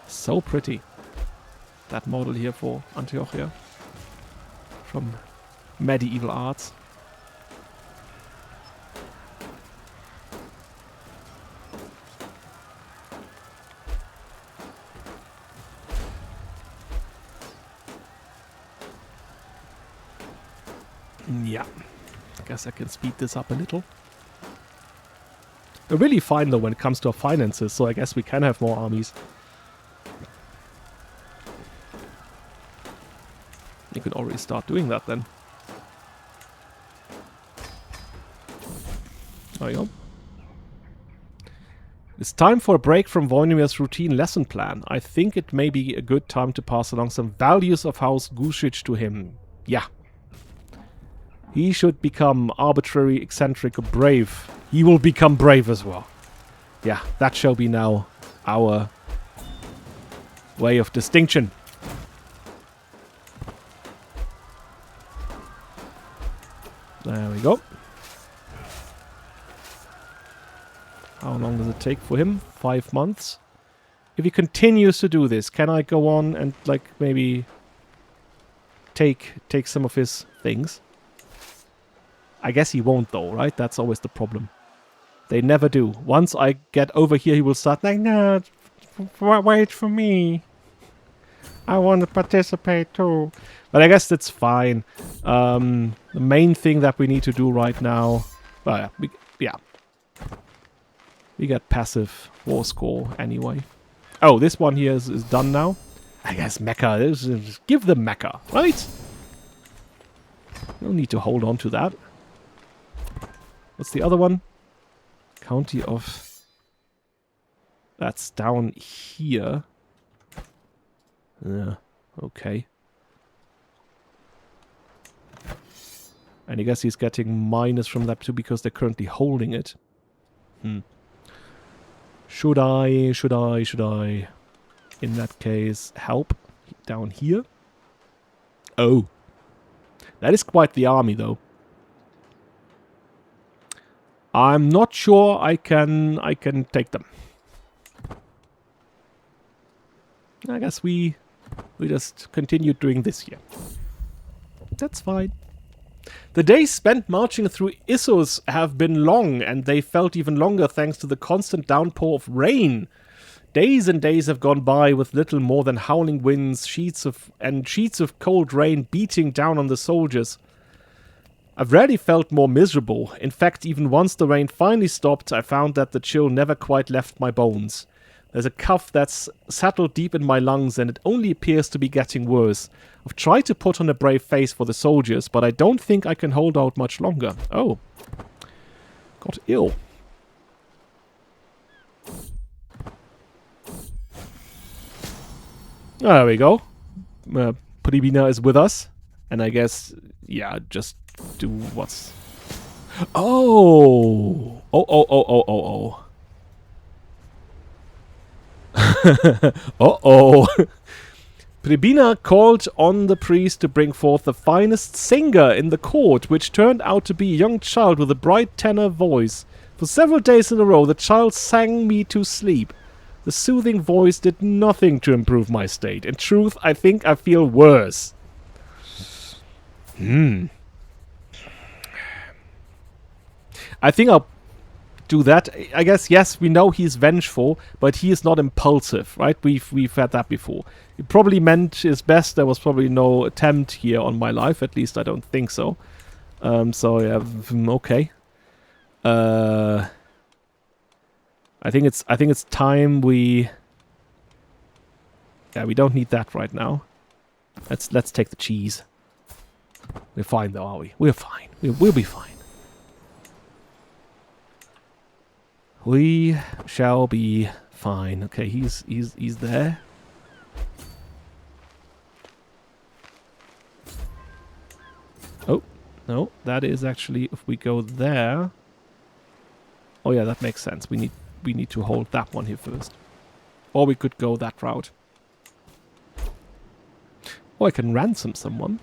So pretty. That model here for Antiochia. From Medieval Arts. Yeah, I guess I can speed this up a little. We're really fine though when it comes to our finances, so I guess we can have more armies. You could already start doing that then. There you go. It's time for a break from Voinimir's routine lesson plan. I think it may be a good time to pass along some values of House Gušić to him. Yeah. He should become arbitrary, eccentric, or brave. He will become brave as well. Yeah, that shall be now our way of distinction. There we go. How long does it take for him? 5 months. If he continues to do this, can I go on and, like, maybe take some of his things? I guess he won't, though, right? That's always the problem. They never do. Once I get over here, he will start like, no, wait for me. I want to participate too. But I guess that's fine. The main thing that we need to do right now... Well, yeah. We got passive war score anyway. Oh, this one here is done now. I guess Mecca. Just give them Mecca, right? No need to hold on to that. What's the other one? County of... That's down here. Yeah, okay. And I guess he's getting minus from that too because they're currently holding it. Should I, in that case, help down here? Oh. That is quite the army, though. I'm not sure I can take them. I guess we just continue doing this here. That's fine. The days spent marching through Issus have been long, and they felt even longer thanks to the constant downpour of rain. Days and days have gone by with little more than howling winds, sheets of cold rain beating down on the soldiers. I've rarely felt more miserable. In fact, even once the rain finally stopped, I found that the chill never quite left my bones. There's a cough that's settled deep in my lungs, and it only appears to be getting worse. I've tried to put on a brave face for the soldiers, but I don't think I can hold out much longer. Oh. Got ill. There we go. Pribina is with us. And I guess, yeah, just do what's... Oh! Oh. Uh-oh. Pribina called on the priest to bring forth the finest singer in the court, which turned out to be a young child with a bright tenor voice. For several days in a row, the child sang me to sleep. The soothing voice did nothing to improve my state. In truth, I think I feel worse. I think I'll do that. I guess, yes, we know he's vengeful, but he is not impulsive, right? We've had that before. He probably meant his best. There was probably no attempt here on my life. At least I don't think so. So, yeah, okay. I think it's time we... Yeah, we don't need that right now. Let's take the cheese. We're fine though, are we? We're fine. We'll be fine. We shall be fine. Okay, he's there. Oh, no, that is actually if we go there. Oh yeah, that makes sense. We need to hold that one here first. Or we could go that route. Or I can ransom someone.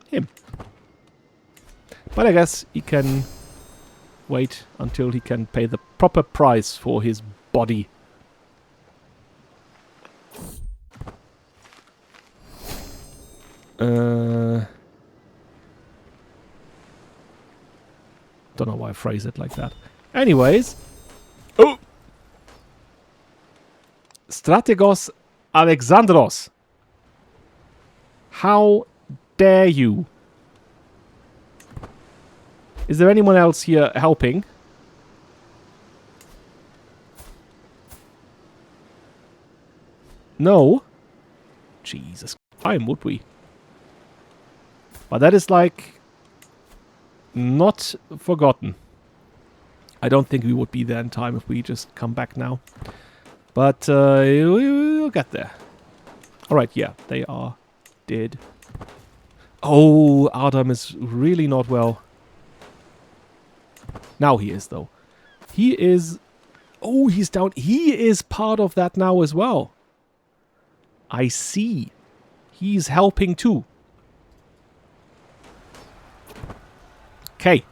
Him. But I guess he can wait until he can pay the proper price for his body. Don't know why I phrase it like that. Anyways. Oh! Strategos Alexandros. How dare you? Is there anyone else here helping? No? Jesus. Why would we? But that is like... not forgotten. I don't think we would be there in time if we just come back now. But we'll get there. Alright, yeah, they are dead. Oh, Adam is really not well. Now he is, though. He is... Oh, he's down. He is part of that now as well. I see. He's helping too. Okay.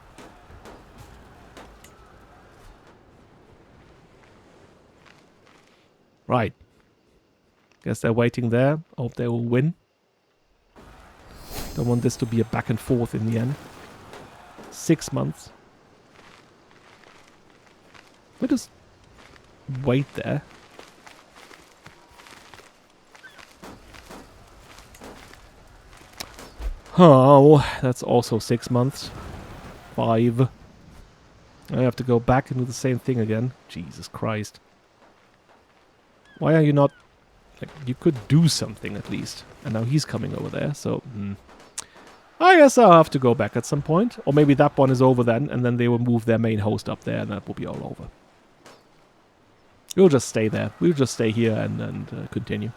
Right. Guess they're waiting there. Hope they will win. Don't want this to be a back and forth in the end. 6 months. We'll just wait there. Oh, that's also 6 months. 5. I have to go back and do the same thing again. Jesus Christ. Why are you not... Like, you could do something at least. And now he's coming over there, so... I guess I'll have to go back at some point. Or maybe that one is over then, and then they will move their main host up there, and that will be all over. We'll just stay there. We'll just stay here and continue.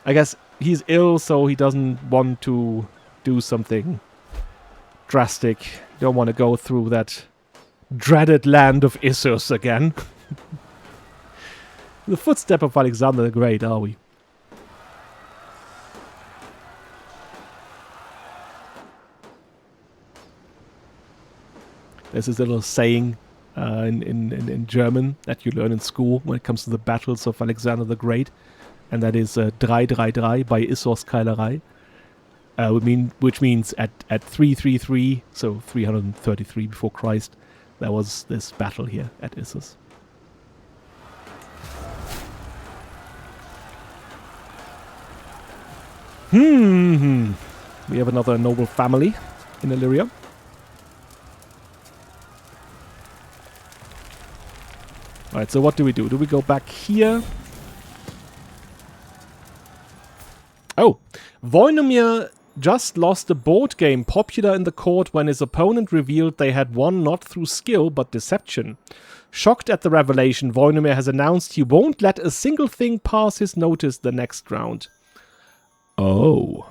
I guess he's ill, so he doesn't want to do something drastic. Don't want to go through that dreaded land of Issus again. The footstep of Alexander the Great, are we? There's this little saying in German that you learn in school when it comes to the battles of Alexander the Great. And that is 333 by Issos Keilerei. Which means at 333, so 333 before Christ, there was this battle here at Issus. We have another noble family in Illyria. Alright, so what do we do? Do we go back here? Oh, Voinomir just lost a board game popular in the court when his opponent revealed they had won not through skill but deception. Shocked at the revelation, Voinomir has announced he won't let a single thing pass his notice the next round. Oh.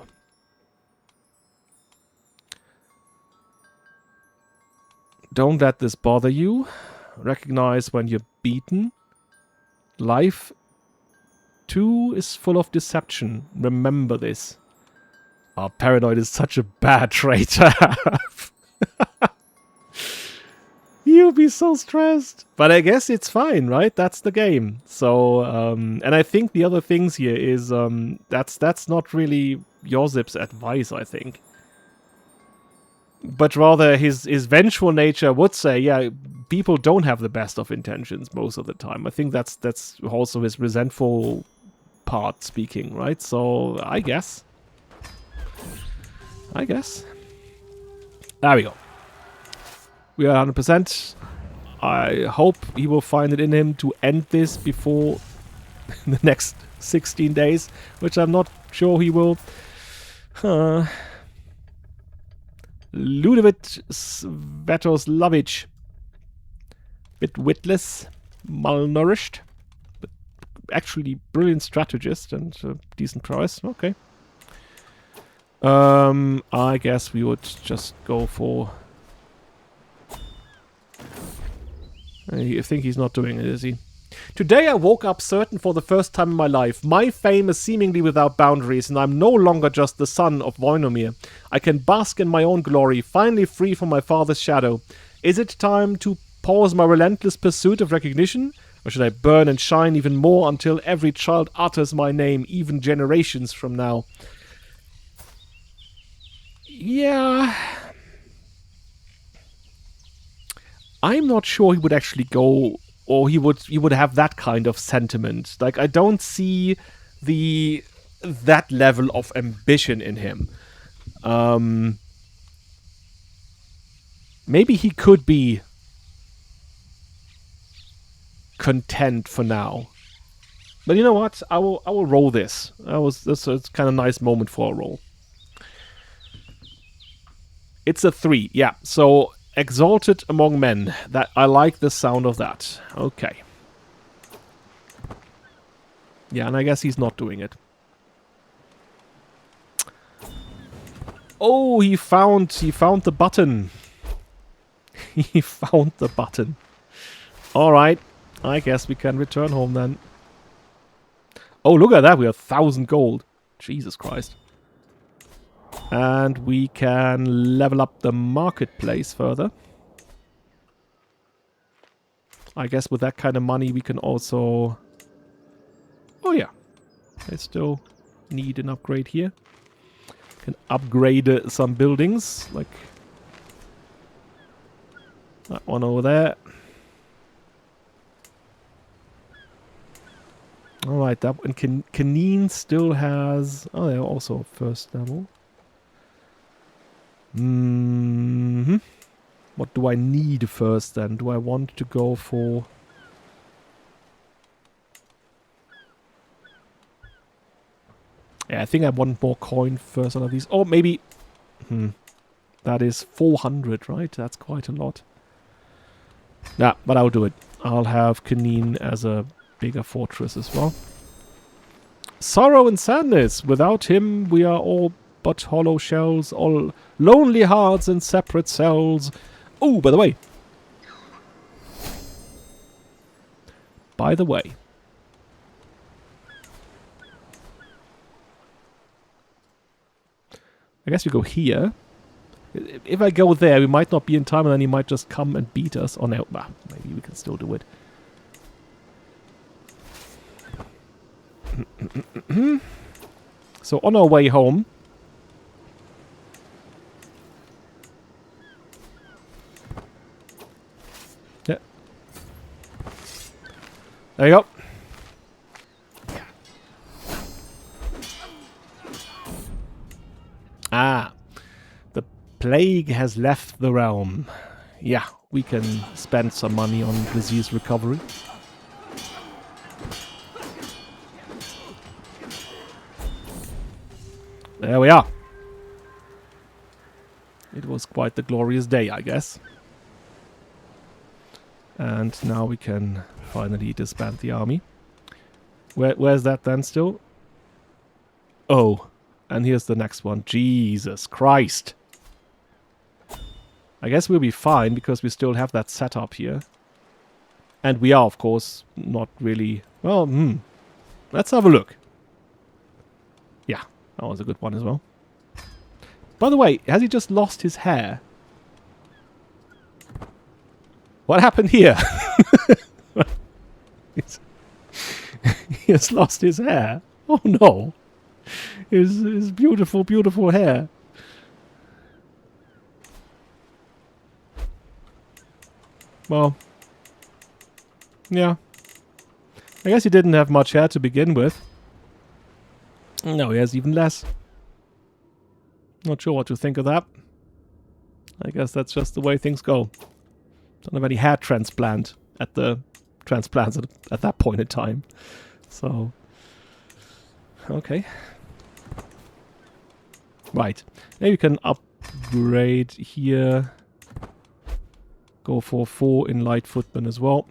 Don't let this bother you. Recognize when you're beaten. Life too is full of deception. Remember this. Oh, paranoid is such a bad trait to have. You'll be so stressed. But I guess it's fine, right? That's the game. So, and I think the other things here is, that's not really Josip's advice, I think. But rather his vengeful nature would say, yeah, people don't have the best of intentions most of the time. I think that's also his resentful part speaking, right? So, I guess. There we go. We are 100%. I hope he will find it in him to end this before the next 16 days, which I'm not sure he will. Ludovic Svetoslavic. Bit witless, malnourished, but actually brilliant strategist and decent prowess. Okay. I guess we would just go for... I think he's not doing it, is he? Today I woke up certain for the first time in my life. My fame is seemingly without boundaries, and I'm no longer just the son of Voinomir. I can bask in my own glory, finally free from my father's shadow. Is it time to pause my relentless pursuit of recognition? Or should I burn and shine even more until every child utters my name, even generations from now? Yeah... I'm not sure he would actually go, or he would have that kind of sentiment. Like, I don't see that level of ambition in him. Maybe he could be content for now. But you know what? I will roll this. That's a kind of nice moment for a roll. It's a 3, yeah. So, exalted among men. That I like the sound of that. Okay. Yeah, and I guess he's not doing it. Oh, he found the button. He found the button. Alright. I guess we can return home then. Oh, look at that. We have 1,000 gold. Jesus Christ. And we can level up the marketplace further. I guess with that kind of money we can also... Oh yeah. I still need an upgrade here. Can upgrade some buildings. Like that one over there. Alright, that one. Canine still has... Oh, yeah, also first level. What do I need first then? Do I want to go for... Yeah, I think I want more coin first out of these. Or maybe... That is 400, right? That's quite a lot. Yeah, but I'll do it. I'll have Canine as a bigger fortress as well. Sorrow and sadness. Without him, we are all but hollow shells, all lonely hearts in separate cells. Oh, by the way. I guess we go here. If I go there, we might not be in time, and then he might just come and beat us. Oh no, bah, maybe we can still do it. So on our way home... Yeah. There you go. Ah. The plague has left the realm. Yeah, we can spend some money on disease recovery. There we are. It was quite the glorious day, I guess. And now we can finally disband the army. Where's that then still? Oh, and here's the next one. Jesus Christ. I guess we'll be fine because we still have that setup here. And we are, of course, not really... Well, let's have a look. Yeah, that was a good one as well. By the way, has he just lost his hair? What happened here? He has lost his hair. Oh no. His beautiful, beautiful hair. Well. Yeah. I guess he didn't have much hair to begin with. No, he has even less. Not sure what to think of that. I guess that's just the way things go. Don't have any hair transplant at the transplants at that point in time. So, okay. Right. Maybe you can upgrade here. Go for 4 in light footmen as well.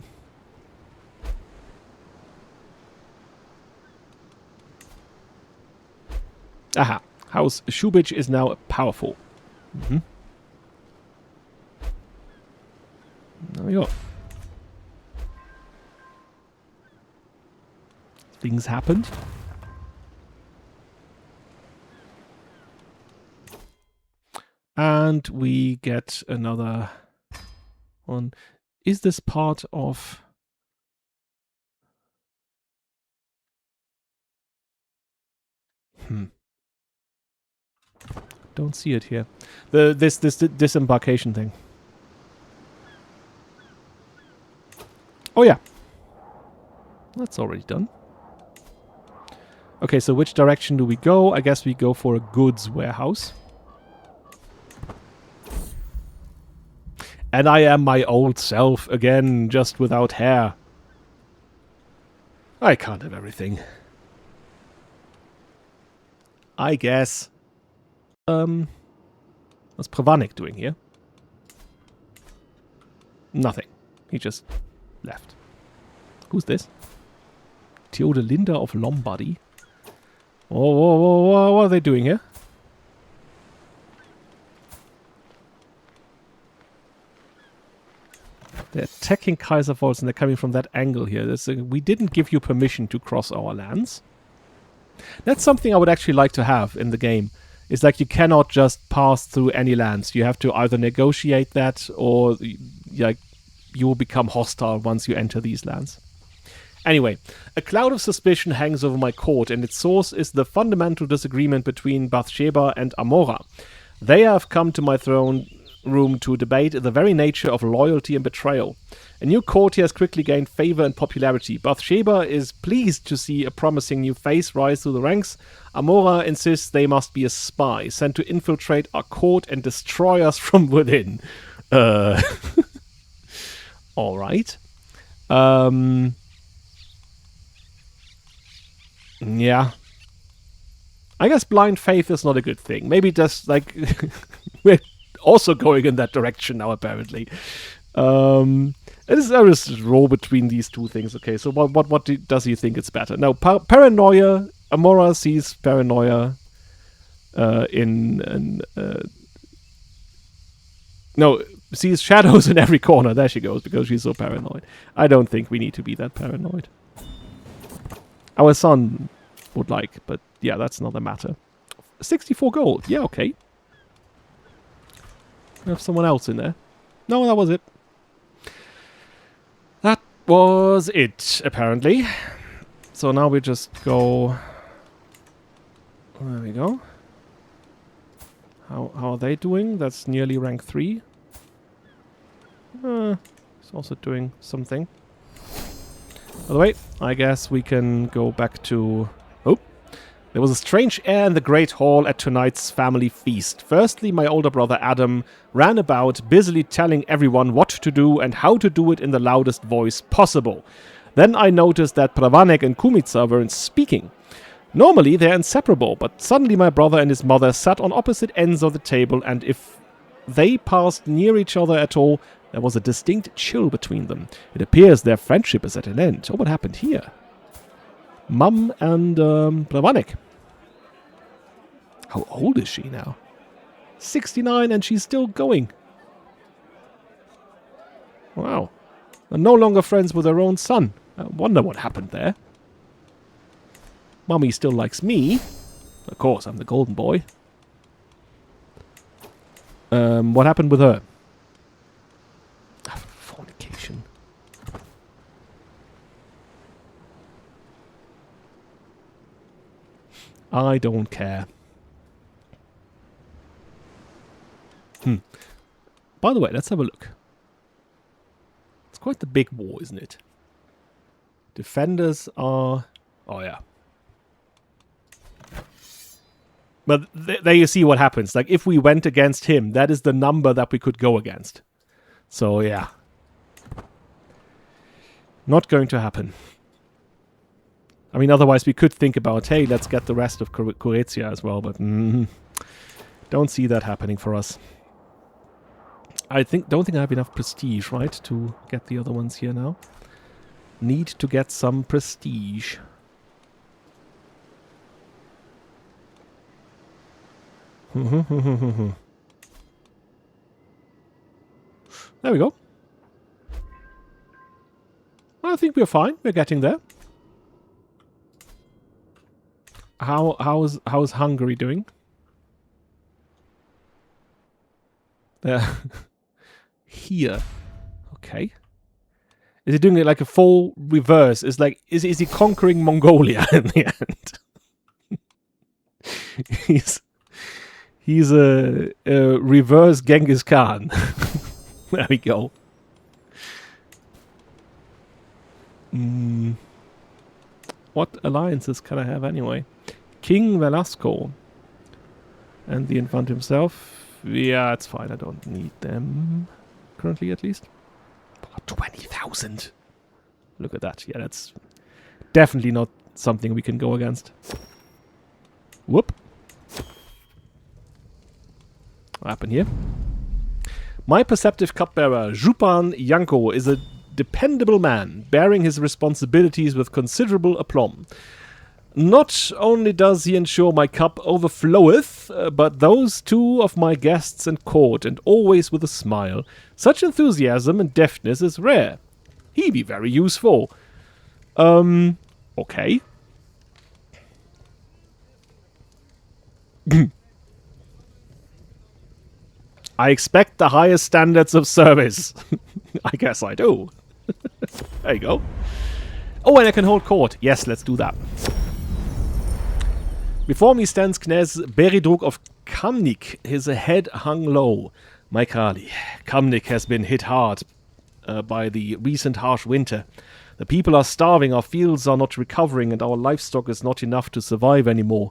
Aha. House Gušić is now powerful. There we go. Things happened. And we get another one. Is this part of... Don't see it here. This disembarkation thing. Oh yeah. That's already done. Okay, so which direction do we go? I guess we go for a goods warehouse. And I am my old self again, just without hair. I can't have everything. I guess. What's Pravanik doing here? Nothing. He just left. Who's this? Theodelinda of Lombardy. Whoa, what are they doing here? They're attacking Kaiserpfalz and they're coming from that angle here. We didn't give you permission to cross our lands. That's something I would actually like to have in the game. It's like you cannot just pass through any lands. You have to either negotiate that or like you will become hostile once you enter these lands. Anyway, a cloud of suspicion hangs over my court, and its source is the fundamental disagreement between Bathsheba and Amora. They have come to my throne room to debate the very nature of loyalty and betrayal. A new courtier has quickly gained favor and popularity. Bathsheba is pleased to see a promising new face rise through the ranks. Amora insists they must be a spy, sent to infiltrate our court and destroy us from within. Alright. Yeah. I guess blind faith is not a good thing. Maybe just, like, we're also going in that direction now, apparently. I just roll between these two things. Okay, so what does he think it's better? Now, paranoia. Amora sees paranoia sees shadows in every corner. There she goes, because she's so paranoid. I don't think we need to be that paranoid. Our son would like, but yeah, that's not a matter. 64 gold. Yeah, okay. We have someone else in there. No, that was it. That was it, apparently. So now we just go... There we go. How are they doing? That's nearly rank 3. It's also doing something. By the way, I guess we can go back to... Oh! There was a strange air in the great hall at tonight's family feast. Firstly, my older brother Adam ran about, busily telling everyone what to do and how to do it in the loudest voice possible. Then I noticed that Pravanik and Kumica weren't speaking. Normally they're inseparable, but suddenly my brother and his mother sat on opposite ends of the table, and if they passed near each other at all, there was a distinct chill between them. It appears their friendship is at an end. Oh, what happened here? Mum and Pravanik. How old is she now? 69, and she's still going. Wow. They're no longer friends with her own son. I wonder what happened there. Mummy still likes me. Of course, I'm the golden boy. What happened with her? Fornication. I don't care. By the way, let's have a look. It's quite the big war, isn't it? Defenders are... Oh, yeah. But there you see what happens. Like, if we went against him, that is the number that we could go against. So, yeah. Not going to happen. I mean, otherwise we could think about, hey, let's get the rest of Croatia as well, but don't see that happening for us. Don't think I have enough prestige, right, to get the other ones here now. Need to get some prestige. There we go. I think we're fine. We're getting there. How's Hungary doing? Here. Okay. Is he doing it like a full reverse? Is he conquering Mongolia in the end? He's a reverse Genghis Khan. There we go. What alliances can I have anyway? King Velasco. And the Infant himself. Yeah, it's fine. I don't need them. Currently, at least. 20,000. Look at that. Yeah, that's definitely not something we can go against. Whoop. What happened here? My perceptive cupbearer, Župan Janko, is a dependable man, bearing his responsibilities with considerable aplomb. Not only does he ensure my cup overfloweth, but those too of my guests and court, and always with a smile. Such enthusiasm and deftness is rare. He be very useful. Okay. I expect the highest standards of service. I guess I do. There you go. Oh, and I can hold court. Yes, let's do that. Before me stands Knez Beridruk of Kamnik, his head hung low. My Krali, Kamnik has been hit hard by the recent harsh winter. The people are starving, our fields are not recovering, and our livestock is not enough to survive anymore.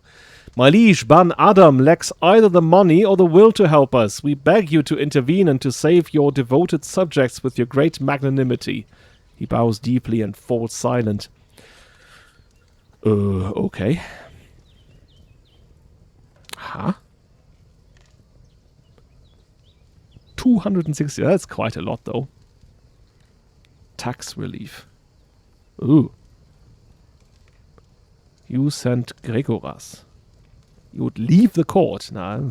My liege, Ban Adam, lacks either the money or the will to help us. We beg you to intervene and to save your devoted subjects with your great magnanimity. He bows deeply and falls silent. Okay. Huh? 260, that's quite a lot though. Tax relief. Ooh. You sent Gregoras. You would leave the court. Nah,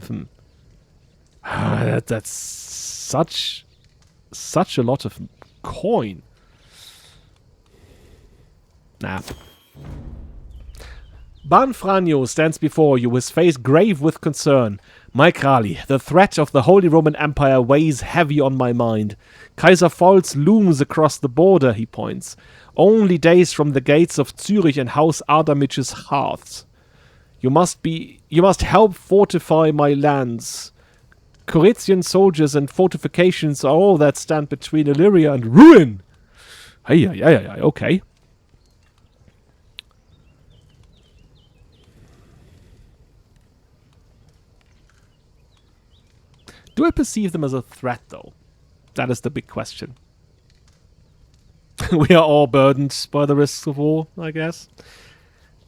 that's such a lot of coin. Nah. Ban Franjo stands before you, his face grave with concern. My Krali, the threat of the Holy Roman Empire weighs heavy on my mind. Kaiser Pfalz looms across the border, he points. Only days from the gates of Zürich and House Ardamich's hearths. You must help fortify my lands. Corinthian soldiers and fortifications are all that stand between Illyria and ruin. Hey, okay. Do I perceive them as a threat, though? That is the big question. We are all burdened by the risks of war, I guess.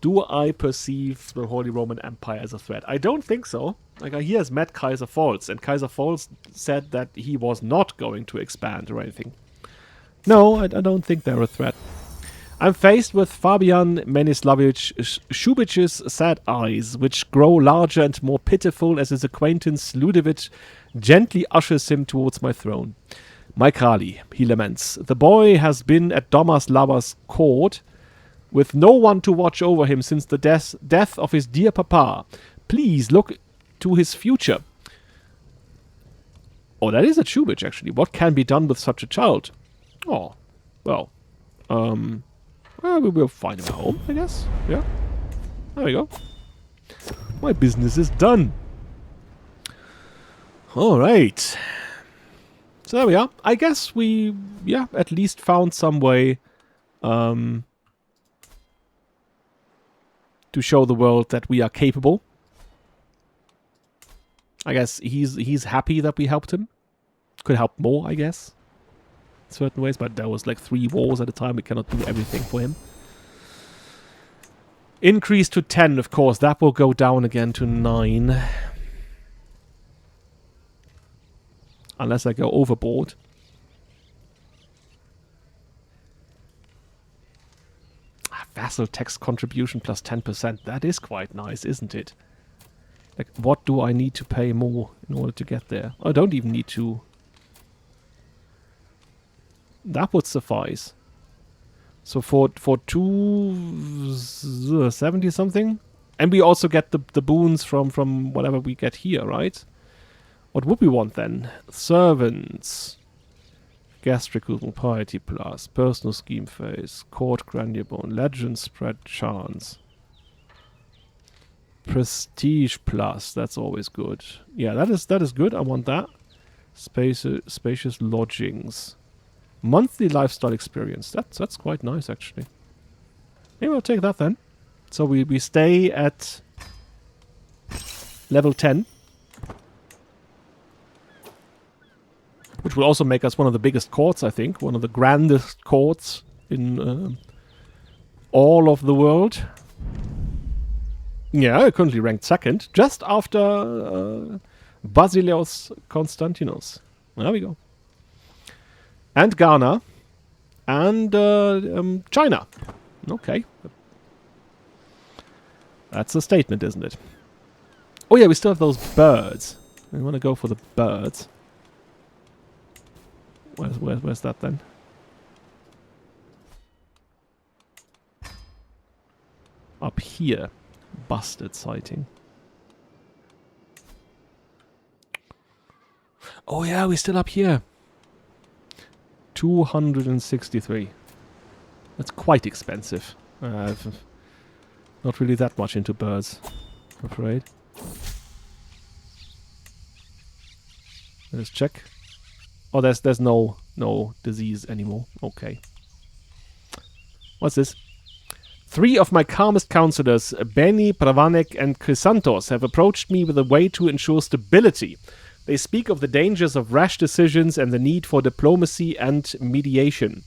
Do I perceive the Holy Roman Empire as a threat? I don't think so. Like, he has met Kaiser Pfalz, and Kaiser Pfalz said that he was not going to expand or anything. No, I don't think they're a threat. I'm faced with Fabian Menislavich Šubić's sad eyes, which grow larger and more pitiful as his acquaintance Ludovic gently ushers him towards my throne. My Krali, he laments, the boy has been at Domaslava's court with no one to watch over him since the death of his dear papa. Please look to his future. Oh, that is a Šubić, actually. What can be done with such a child? Oh, well, we will find him a home, I guess. Yeah. There we go. My business is done. Alright. So there we are. I guess we, at least found some way to show the world that we are capable. I guess he's happy that we helped him. Could help more, I guess. Certain ways, but there was like 3 wars at a time. We cannot do everything for him. Increase to 10, of course. That will go down again to 9. Unless I go overboard. Vassal tax contribution plus 10%. That is quite nice, isn't it? Like, what do I need to pay more in order to get there? I don't even need to. That would suffice. So for 270 something, and we also get the boons from whatever we get here, right? What would we want then? Servants, guest recruitment, piety plus, personal scheme phase, court grandeur bone, legend spread chance, prestige plus. That's always good. Yeah, that is good. I want that. Spacious lodgings. Monthly lifestyle experience. That's quite nice, actually. Maybe I'll take that then. So we stay at level 10. Which will also make us one of the biggest courts, I think. One of the grandest courts in all of the world. Yeah, currently ranked 2nd. Just after Basileus Constantinos. There we go. And Ghana. And China. Okay. That's a statement, isn't it? Oh yeah, we still have those birds. We want to go for the birds. Where's that then? Up here. Busted sighting. Oh yeah, we're still up here. 263. That's quite expensive. Not really that much into birds, I'm afraid. Let's check. Oh, there's no disease anymore. Okay. What's this? 3 of my calmest counselors, Beni, Pravanek, and Chrysantos, have approached me with a way to ensure stability. They speak of the dangers of rash decisions and the need for diplomacy and mediation.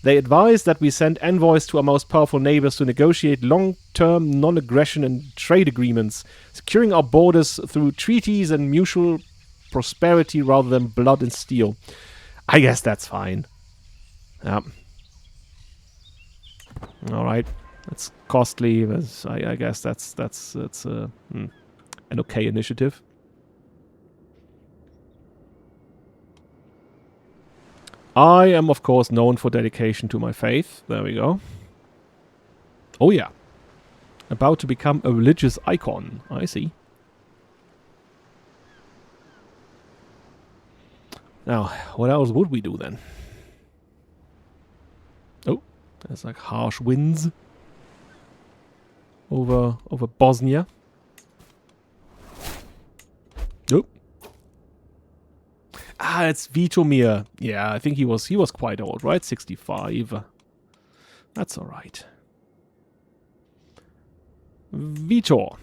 They advise that we send envoys to our most powerful neighbors to negotiate long-term non-aggression and trade agreements, securing our borders through treaties and mutual prosperity rather than blood and steel. I guess that's fine. Yeah. All right. That's costly. I guess that's an okay initiative. I am, of course, known for dedication to my faith. There we go. Oh, yeah. About to become a religious icon. I see. Now, what else would we do then? Oh, there's like harsh winds over Bosnia. Oh. Ah, it's Vitomir. Yeah, I think he was quite old, right? 65. That's all right. Vitor.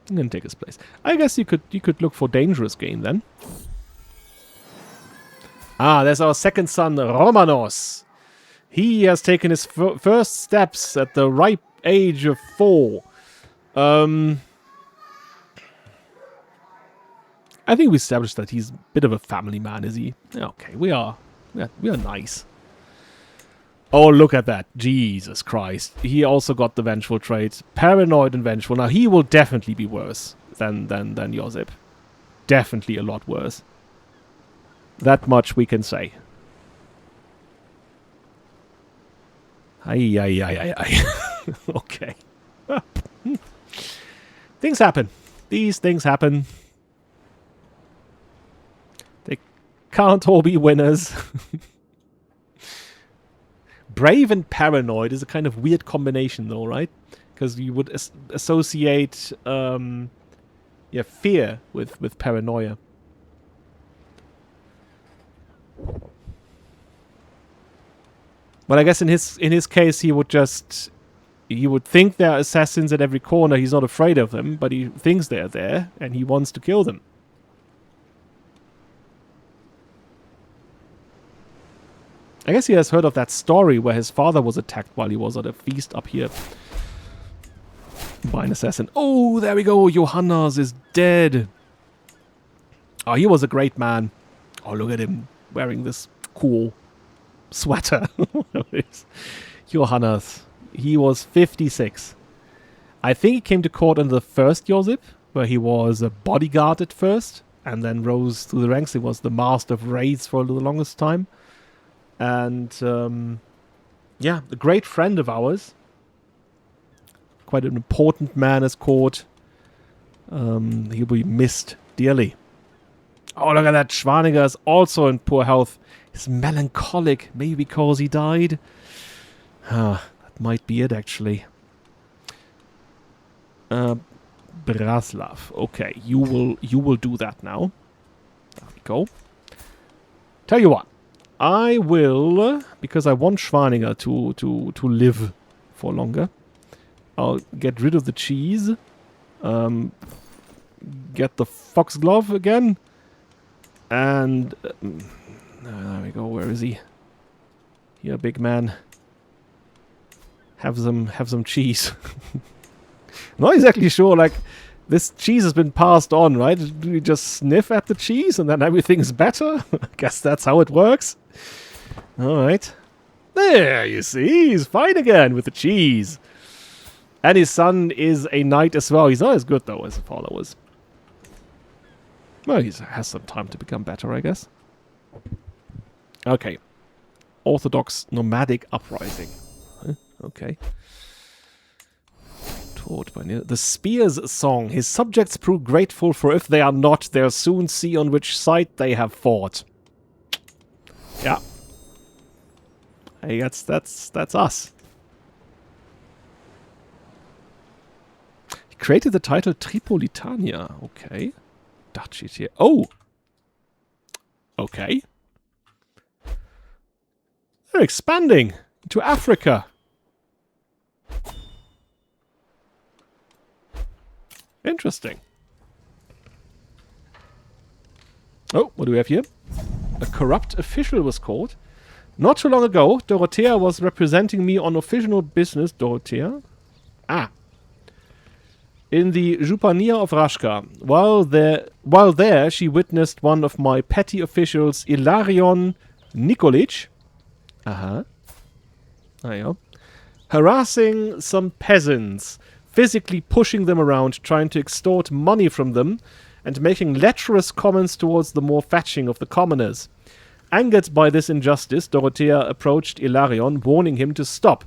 I'm gonna take his place. I guess you could look for dangerous game then. Ah, there's our second son, Romanos. He has taken his first steps at the ripe age of 4. I think we established that he's a bit of a family man, is he? Okay, we are nice. Oh, look at that. Jesus Christ. He also got the vengeful trait. Paranoid and vengeful. Now, he will definitely be worse than Josip. Definitely a lot worse. That much we can say. Ay. Okay. Things happen. These things happen. They can't all be winners. Brave and paranoid is a kind of weird combination, though, right? Because you would associate fear with paranoia. But I guess in his case, he would think there are assassins at every corner. He's not afraid of them, but he thinks they're there, and he wants to kill them. I guess he has heard of that story where his father was attacked while he was at a feast up here by an assassin. Oh, there we go. Johannes is dead. Oh, he was a great man. Oh, look at him wearing this cool sweater. Johannes. He was 56. I think he came to court under the first Josip, where he was a bodyguard at first, and then rose through the ranks. He was the master of raids for the longest time. And, a great friend of ours. Quite an important man as court. He'll be missed dearly. Oh, look at that. Schwaniger is also in poor health. He's melancholic, maybe because he died. That might be it, actually. Braslav. Okay, you will do that now. There we go. Tell you what. I will, because I want Schwaniger to live for longer. I'll get rid of the cheese. Get the foxglove again. And there we go. Where is he? Here, big man. Have some cheese. Not exactly sure. Like, This cheese has been passed on, right? Do we just sniff at the cheese and then everything's better? I guess that's how it works. Alright. There, you see, he's fine again with the cheese. And his son is a knight as well. He's not as good, though, as the father was. Well, he has some time to become better, I guess. Okay. Orthodox nomadic uprising. Huh? Okay. The Spear's Song. His subjects prove grateful, for if they are not, they'll soon see on which side they have fought. Yeah. Hey, that's us. He created the title Tripolitania. Okay. Duchy here. Oh! Okay. They're expanding into Africa. Interesting. Oh, what do we have here? A corrupt official was caught. Not too long ago, Dorothea was representing me on official business. Dorothea? Ah. In the Jupania of Rashka. While there, she witnessed one of my petty officials, Ilarion Nikolic. There you go. Harassing some peasants, physically pushing them around, trying to extort money from them, and making lecherous comments towards the more fetching of the commoners. Angered by this injustice, Dorothea approached Ilarion, warning him to stop.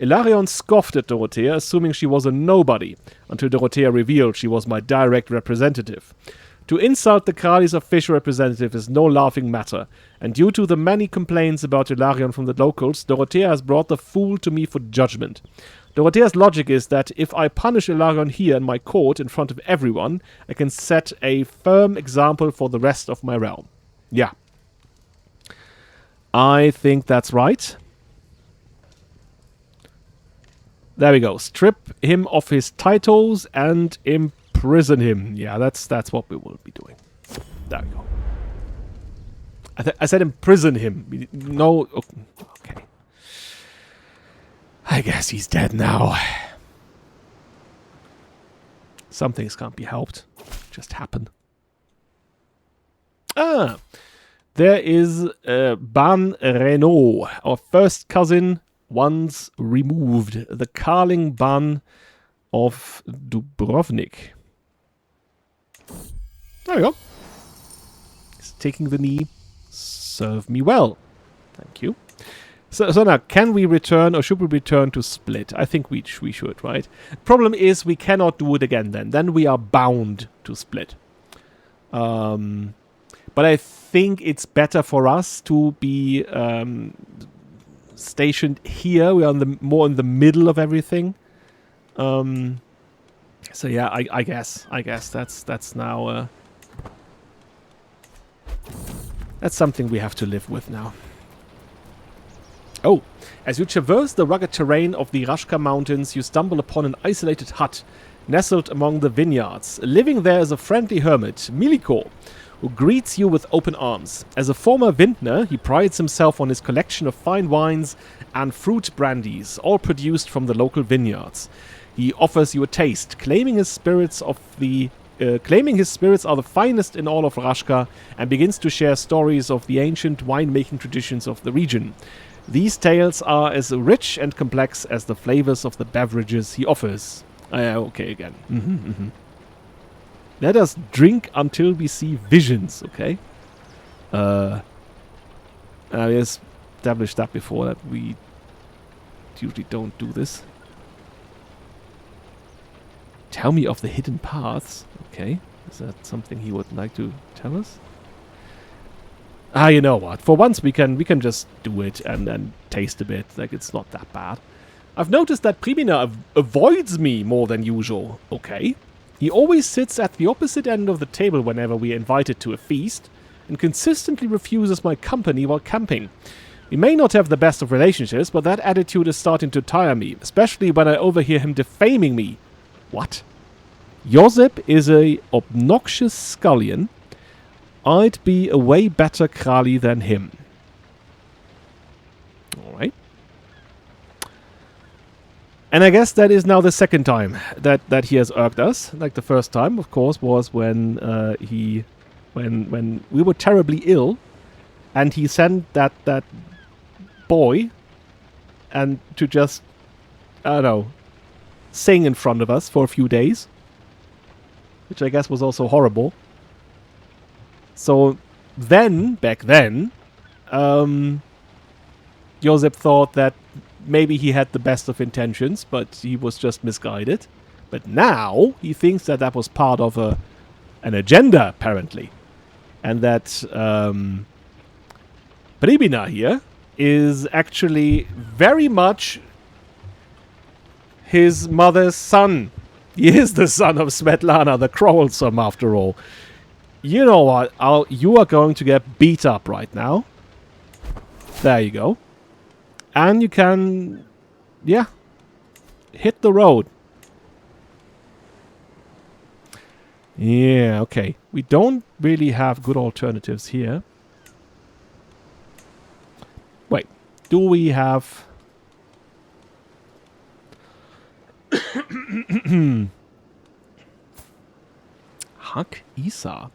Ilarion scoffed at Dorothea, assuming she was a nobody, until Dorothea revealed she was my direct representative. To insult the Kral's official representative is no laughing matter, and due to the many complaints about Ilarion from the locals, Dorothea has brought the fool to me for judgment. Dorothea's logic is that if I punish Ilarion here in my court in front of everyone, I can set a firm example for the rest of my realm. Yeah. I think that's right. There we go. Strip him of his titles and imprison him. Yeah, that's what we will be doing. There we go. I said imprison him. No. Okay. I guess he's dead now. Some things can't be helped. Just happen. Ah. There is Ban Renault, our first cousin, once removed. The Carling Ban of Dubrovnik. There we go. He's taking the knee. Serve me well. Thank you. So now, can we return or should we return to Split? I think we should, right? Problem is we cannot do it again then. Then we are bound to Split. But I think it's better for us to be stationed here. We are more in the middle of everything. So yeah, I guess that's now that's something we have to live with now. Oh, as you traverse the rugged terrain of the Rashka Mountains, you stumble upon an isolated hut nestled among the vineyards. Living there is a friendly hermit, Miliko, who greets you with open arms. As a former vintner, he prides himself on his collection of fine wines and fruit brandies, all produced from the local vineyards. He offers you a taste, claiming his spirits are the finest in all of Rashka, and begins to share stories of the ancient winemaking traditions of the region. These tales are as rich and complex as the flavors of the beverages he offers. Okay, again. Let us drink until we see visions, okay? We established that before, that we usually don't do this. Tell me of the hidden paths. Okay. Is that something he would like to tell us? You know what? For once we can just do it and then taste a bit. Like, it's not that bad. I've noticed that Primina avoids me more than usual. Okay. He always sits at the opposite end of the table whenever we are invited to a feast, and consistently refuses my company while camping. We may not have the best of relationships, but that attitude is starting to tire me, especially when I overhear him defaming me. What? Josip is a obnoxious scullion. I'd be a way better Krali than him. Alright. And I guess that is now the second time that he has irked us. Like the first time, of course, was when when we were terribly ill, and he sent that boy and to just, I don't know, sing in front of us for a few days, which I guess was also horrible. So then, back then, Josip thought that maybe he had the best of intentions, but he was just misguided. But now he thinks that that was part of an agenda, apparently. And that Pribina here is actually very much his mother's son. He is the son of Svetlana, the Quarrelsome, after all. You know what? You are going to get beat up right now. There you go. And you can, yeah, hit the road. Yeah, okay. We don't really have good alternatives here. Wait, do we have... Hak Isa.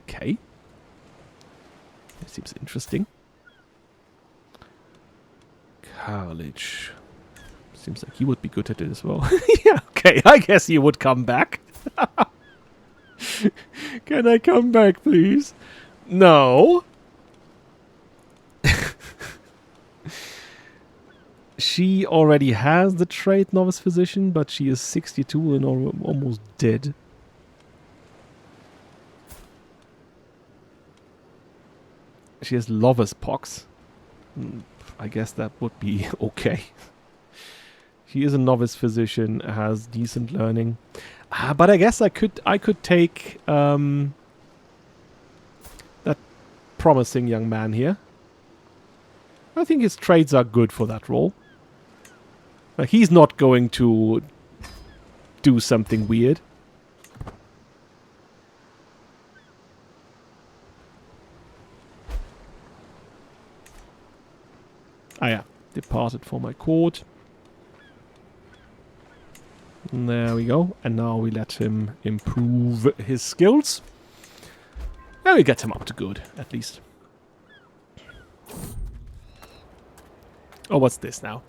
Okay. That seems interesting. Kralj. Seems like he would be good at it as well. Yeah, okay. I guess he would come back. Can I come back, please? No. She already has the trait Novice Physician, but she is 62 and almost dead. She has Lover's Pox. I guess that would be okay. She is a Novice Physician, has decent learning. But I guess I could take that promising young man here. I think his traits are good for that role. He's not going to do something weird. Ah yeah, departed for my court. And there we go. And now we let him improve his skills. And we get him up to good, at least. Oh, what's this now?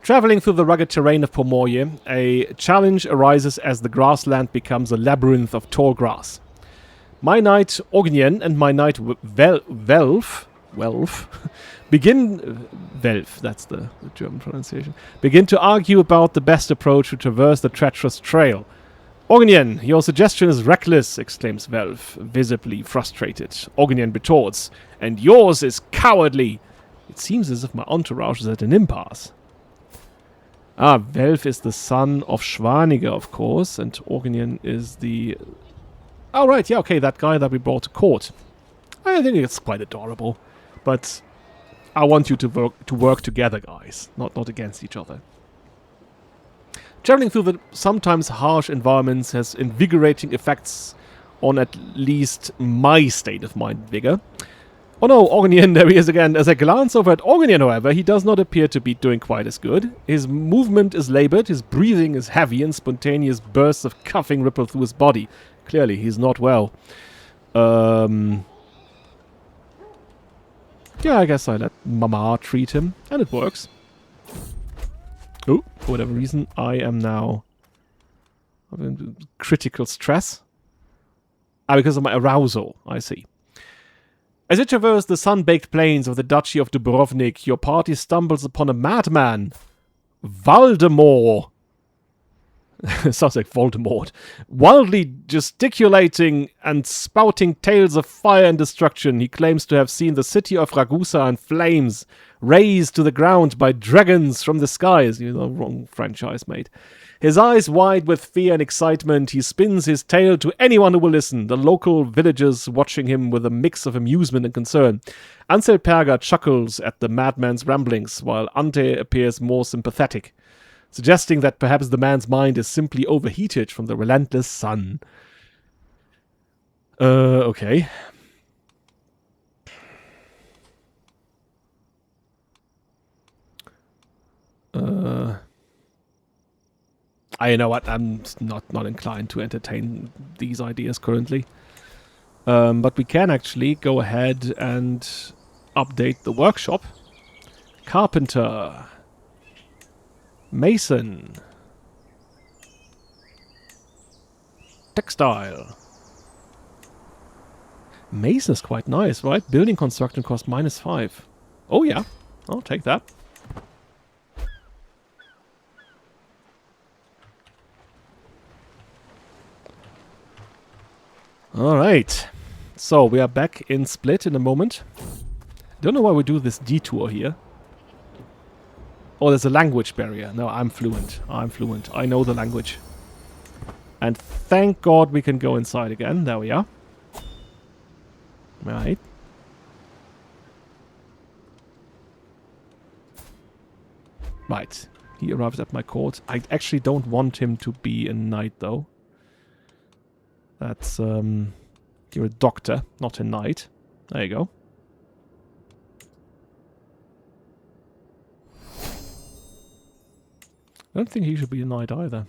Traveling through the rugged terrain of Pomorje, a challenge arises as the grassland becomes a labyrinth of tall grass. My knight Ognjen and my knight Welf begin... Welf, that's the German pronunciation. Begin to argue about the best approach to traverse the treacherous trail. Ognjen, your suggestion is reckless, exclaims Welf, visibly frustrated. Ognjen retorts, and yours is cowardly. It seems as if my entourage is at an impasse. Ah, Welf is the son of Schwanige, of course, and Ognjen is the... Oh, right, yeah, okay, that guy that we brought to court. I think it's quite adorable, but I want you to work together, guys, not against each other. Traveling through the sometimes harsh environments has invigorating effects on at least my state of mind vigor. Oh no, Ognjen, there he is again. As I glance over at Ognjen, however, he does not appear to be doing quite as good. His movement is labored, his breathing is heavy, and spontaneous bursts of coughing ripple through his body. Clearly, he's not well. Yeah, I guess I let Mama treat him, and it works. Oh, for whatever reason, I am now having critical stress. Ah, because of my arousal, I see. As you traverse the sun-baked plains of the Duchy of Dubrovnik, your party stumbles upon a madman. Valdemar. Sounds like Voldemort. Wildly gesticulating and spouting tales of fire and destruction, he claims to have seen the city of Ragusa in flames, razed to the ground by dragons from the skies. You know, wrong franchise, mate. His eyes wide with fear and excitement, he spins his tale to anyone who will listen, the local villagers watching him with a mix of amusement and concern. Ansel Perga chuckles at the madman's ramblings, while Anthe appears more sympathetic, suggesting that perhaps the man's mind is simply overheated from the relentless sun. Okay. I know what, I'm not inclined to entertain these ideas currently. But we can actually go ahead and update the workshop. Carpenter. Mason. Textile. Mason is quite nice, right? Building construction cost -5. Oh yeah, I'll take that. Alright. So, we are back in Split in a moment. Don't know why we do this detour here. Oh, there's a language barrier. No, I'm fluent. I'm fluent. I know the language. And thank God we can go inside again. There we are. Right. Right. He arrives at my court. I actually don't want him to be a knight, though. That's, you're a doctor, not a knight. There you go. I don't think he should be a knight either.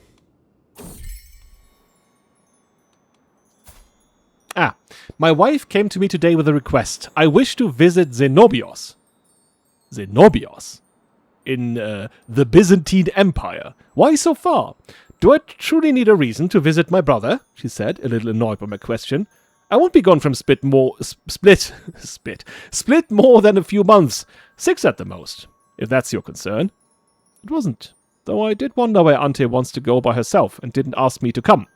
Ah, my wife came to me today with a request. I wish to visit Zenobios. Zenobios? In the Byzantine Empire. Why so far? Do I truly need a reason to visit my brother? She said, a little annoyed by my question. I won't be gone from Split more than a few months. 6 at the most, if that's your concern. It wasn't, though I did wonder where Anthe wants to go by herself and didn't ask me to come.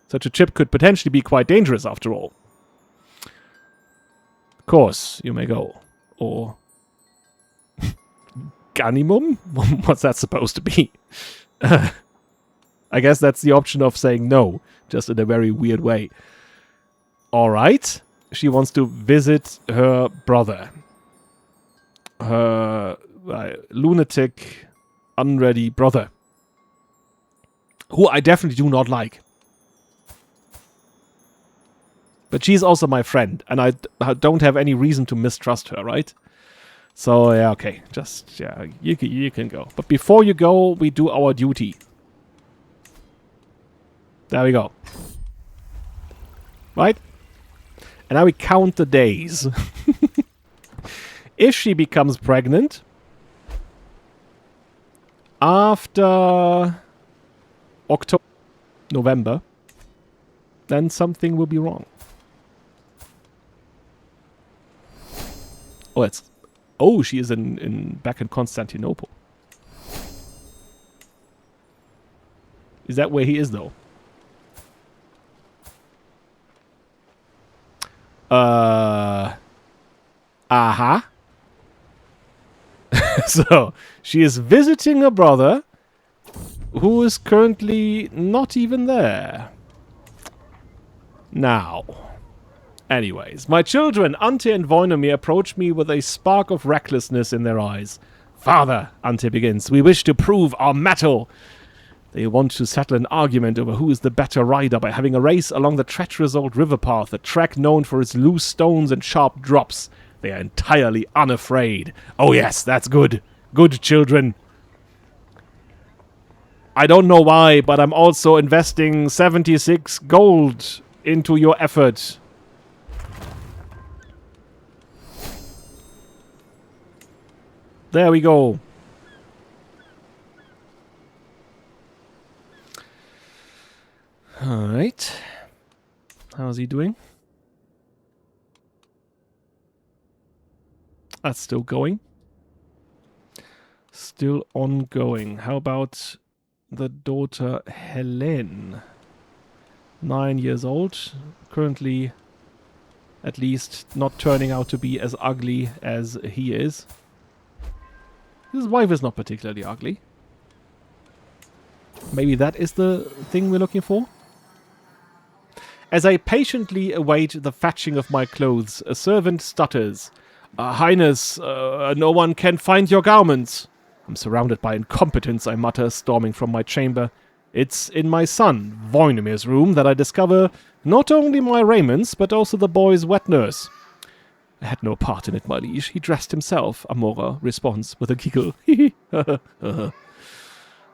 Such a trip could potentially be quite dangerous after all. Of course, you may go. Or... Ganimum? What's that supposed to be? I guess that's the option of saying no, just in a very weird way. Alright. She wants to visit her brother. Her lunatic, unready brother. Who I definitely do not like. But she's also my friend, and I don't have any reason to mistrust her, right? So, yeah, okay. Just, yeah, you can go. But before you go, we do our duty. There we go. Right? And now we count the days. If she becomes pregnant after October, November, then something will be wrong. Oh, it's... Oh, she is back in Constantinople. Is that where he is, though? Aha. So, she is visiting her brother, who is currently not even there. Now... Anyways, my children, Anthe and Voinomir, approach me with a spark of recklessness in their eyes. Father, Anthe begins, we wish to prove our mettle. They want to settle an argument over who is the better rider by having a race along the treacherous old river path, a track known for its loose stones and sharp drops. They are entirely unafraid. Oh yes, that's good. Good children. I don't know why, but I'm also investing 76 gold into your effort. There we go. Alright. How's he doing? That's still going. Still ongoing. How about the daughter Helene? 9 years old. Currently, at least, not turning out to be as ugly as he is. His wife is not particularly ugly. Maybe that is the thing we're looking for? As I patiently await the fetching of my clothes, a servant stutters. Highness, no one can find your garments. I'm surrounded by incompetence, I mutter, storming from my chamber. It's in my son, Voinomir's room, that I discover not only my raiments, but also the boy's wet nurse. I had no part in it, my liege. He dressed himself, Amora responds with a giggle.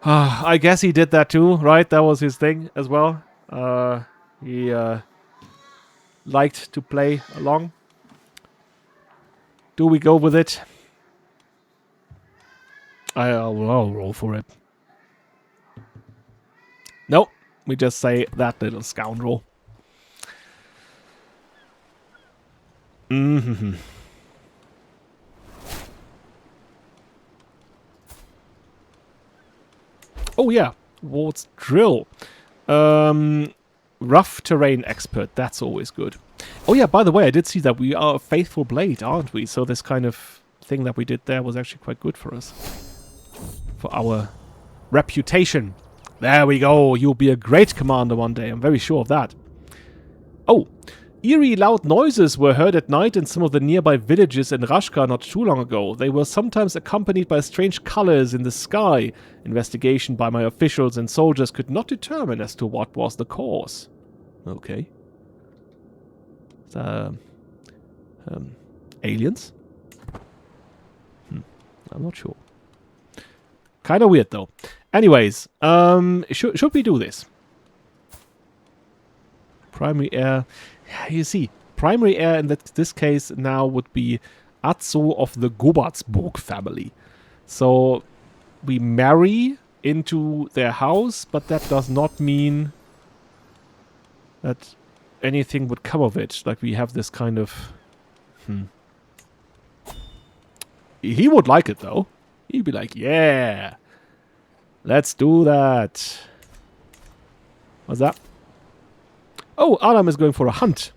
I guess he did that too, right? That was his thing as well. He liked to play along. Do we go with it? I'll roll for it. Nope. We just say that little scoundrel. Mm-hmm. Oh yeah, Ward's drill. Rough terrain expert. That's always good. Oh yeah, by the way, I did see that we are a faithful blade, aren't we? So this kind of thing that we did there was actually quite good for us. For our reputation. There we go. You'll be a great commander one day. I'm very sure of that. Oh, eerie loud noises were heard at night in some of the nearby villages in Rashka not too long ago. They were sometimes accompanied by strange colors in the sky. Investigation by my officials and soldiers could not determine as to what was the cause. Okay. Aliens? I'm not sure. Kind of weird though. Anyways, should we do this? Primary heir. You see, primary heir in this case now would be Atzo of the Gobatsburg family. So we marry into their house, but that does not mean that anything would come of it. Like we have this kind of... He would like it though. He'd be like, yeah, let's do that. What's that? Oh, Adam is going for a hunt.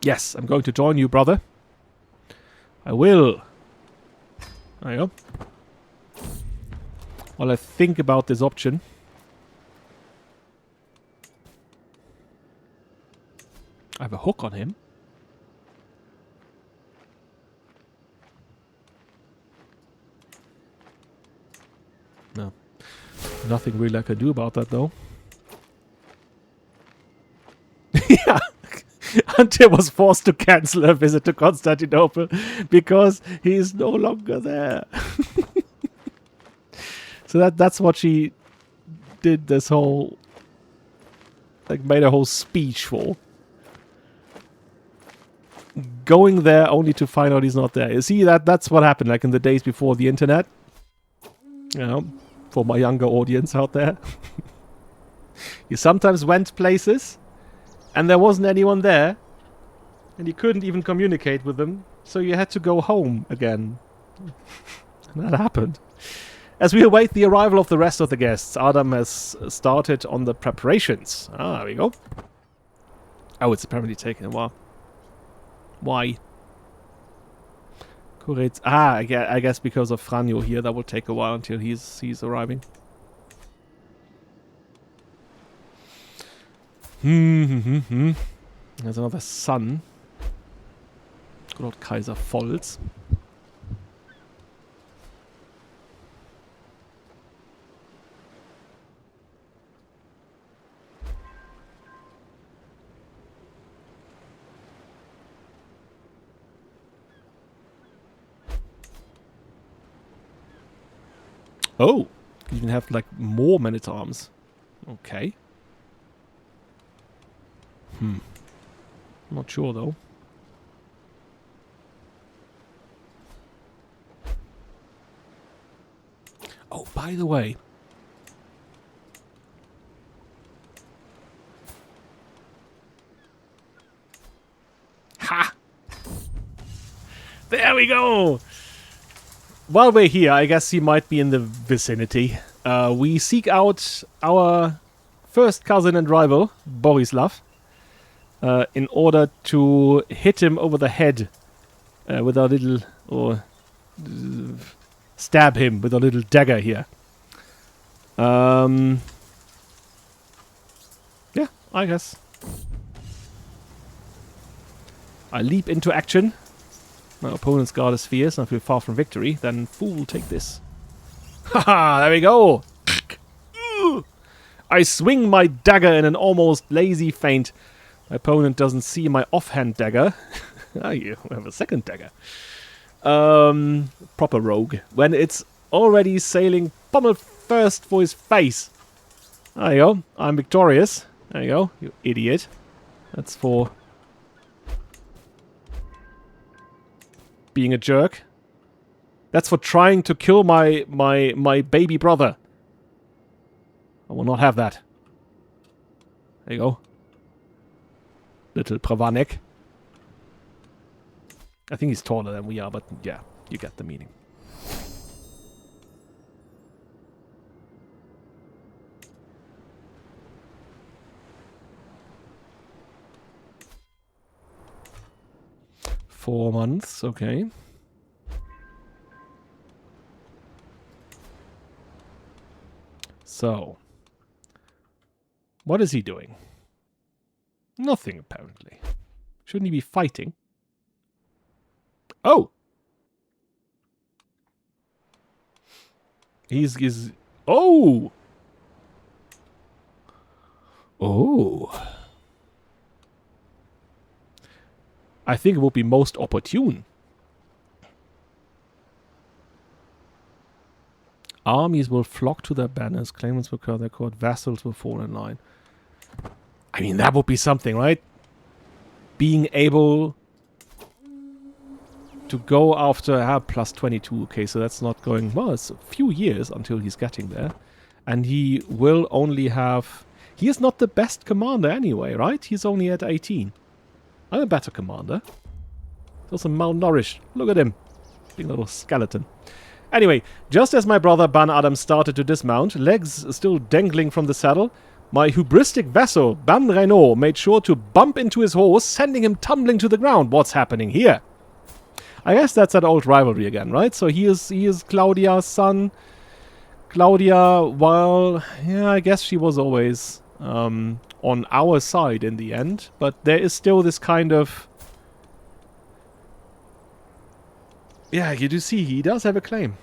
Yes, I'm going to join you, brother. I will. There you go. While I think about this option. I have a hook on him. No. Nothing really I can do about that, though. Yeah. Anthe was forced to cancel her visit to Constantinople because he is no longer there. So that's what she did this whole... Like, made a whole speech for. Going there only to find out he's not there. You see, that's what happened, like, in the days before the internet. You know, for my younger audience out there. You sometimes went places, and there wasn't anyone there, and you couldn't even communicate with them, so you had to go home again. And that happened. As we await the arrival of the rest of the guests, Adam has started on the preparations. Ah, there we go. Oh, it's apparently taken a while. Why? Correct. Ah, I guess because of Franjo here, that will take a while until he's arriving. There's another son. Good old Kaiser Volz. Oh, you even have like more men-at-arms. Okay. Not sure though. Oh, by the way. Ha! There we go! While we're here, I guess he might be in the vicinity. We seek out our first cousin and rival, Borislav, in order to hit him over the head with our little... or stab him with a little dagger here. Yeah, I guess. I leap into action. My opponent's guard is fierce, and I feel far from victory. Then, fool, take this. Haha, there we go! I swing my dagger in an almost lazy feint. My opponent doesn't see my offhand dagger. Ah, you have a second dagger. Proper rogue. When it's already sailing pommel first for his face. There you go. I'm victorious. There you go, you idiot. That's for being a jerk. That's for trying to kill my baby brother. I will not have that. There you go. Little Pravanek. I think he's taller than we are, but yeah, you get the meaning. Four months, okay. So, what is he doing? Nothing, apparently. Shouldn't he be fighting? Oh! He's... Oh! Oh! I think it would be most opportune. Armies will flock to their banners, claimants will curl their court, vassals will fall in line. I mean, that would be something, right? Being able to go after plus 22. Okay, so that's not going... Well, it's a few years until he's getting there. And he will only have... He is not the best commander anyway, right? He's only at 18. I'm a better commander. He's also malnourished. Look at him. Big little skeleton. Anyway, just as my brother Ban Adam started to dismount, legs still dangling from the saddle, my hubristic vassal, Ban Renault, made sure to bump into his horse, sending him tumbling to the ground. What's happening here? I guess that's that old rivalry again, right? So he is Claudia's son. Claudia, well, yeah, I guess she was always on our side in the end, but there is still this kind of... Yeah, you do see, he does have a claim.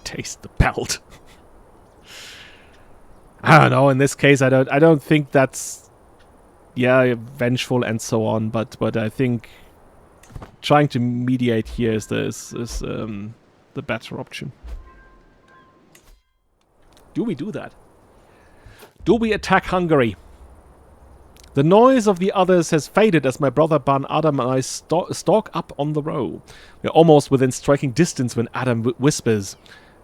Taste the pelt. I don't know, in this case I don't think that's... Yeah, vengeful and so on, but I think trying to mediate here is the better option. Do we do that? Do we attack Hungary? The noise of the others has faded as my brother Ban Adam and I stalk up on the row. We are almost within striking distance when Adam whispers,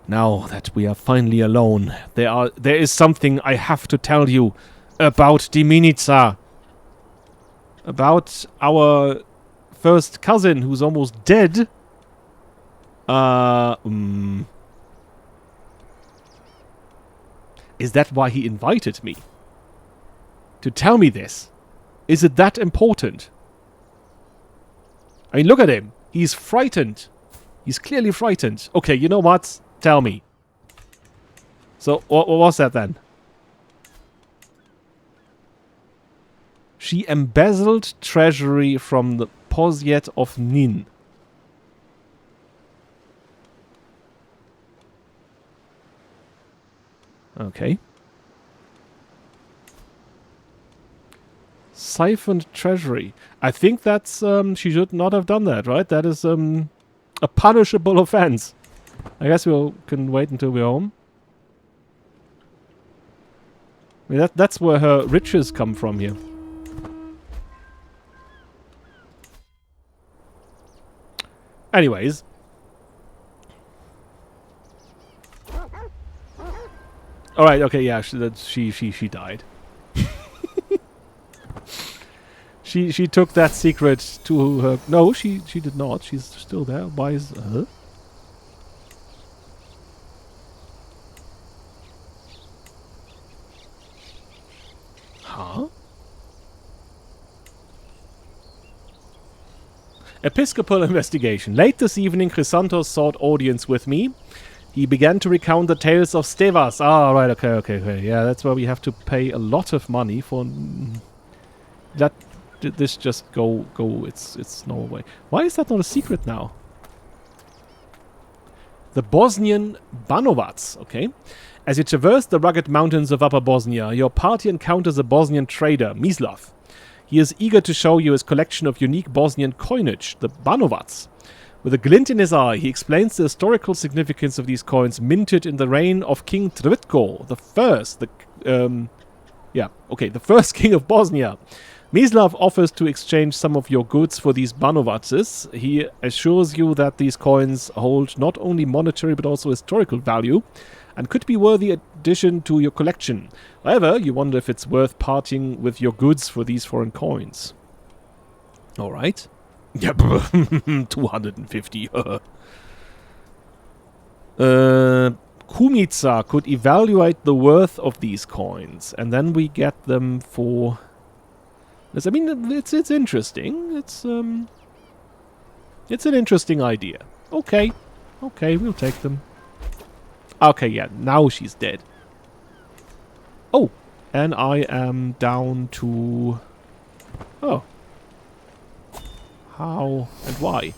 "Now that we are finally alone, there is something I have to tell you about Diminica. About our first cousin who's almost dead. Is that why he invited me? To tell me this? Is it that important? I mean, look at him. He's frightened. He's clearly frightened. Okay, you know what? Tell me. So, what was that then? She embezzled treasury from the Poziet of Nin. Okay. Siphoned treasury. I think that's... she should not have done that, right? That is a punishable offense. I guess we can wait until we're home. I mean, that's where her riches come from here. Anyways. Alright, okay, yeah, she died. She took that secret to her... No, she did not. She's still there. Why is... Huh? Episcopal investigation. Late this evening, Chrysanthos sought audience with me. He began to recount the tales of Stevas. Ah, right, okay. Yeah, that's where we have to pay a lot of money for... That... This just go, it's no way. Why is that not a secret now? The Bosnian Banovac, okay. As you traverse the rugged mountains of Upper Bosnia, your party encounters a Bosnian trader, Mislav. He is eager to show you his collection of unique Bosnian coinage, the Banovac. With a glint in his eye, he explains the historical significance of these coins minted in the reign of King Trpimirović, the first, the first king of Bosnia. Mislav offers to exchange some of your goods for these Banovaces. He assures you that these coins hold not only monetary but also historical value and could be worthy addition to your collection. However, you wonder if it's worth parting with your goods for these foreign coins. Alright. Yeah, 250. Kumica could evaluate the worth of these coins, and then we get them for... I mean, it's interesting. It's an interesting idea. Okay. Okay, we'll take them. Okay, yeah, now she's dead. Oh, and I am down to... Oh. How and why?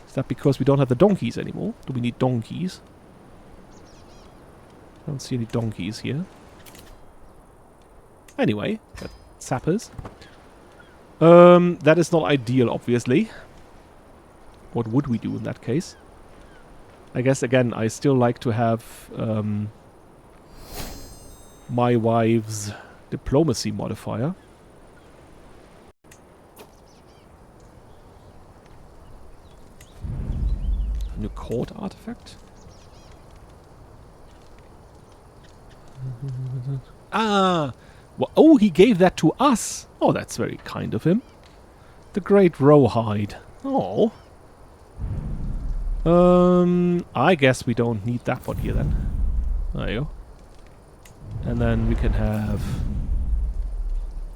Is that because we don't have the donkeys anymore? Do we need donkeys? I don't see any donkeys here. Anyway, got sappers. That is not ideal, obviously. What would we do in that case? I guess, again, I still like to have my wife's diplomacy modifier. New court artifact? Ah! Well, oh, he gave that to us! Oh, that's very kind of him. The Great Rowhide. Oh. I guess we don't need that one here then. There you go. And then we can have...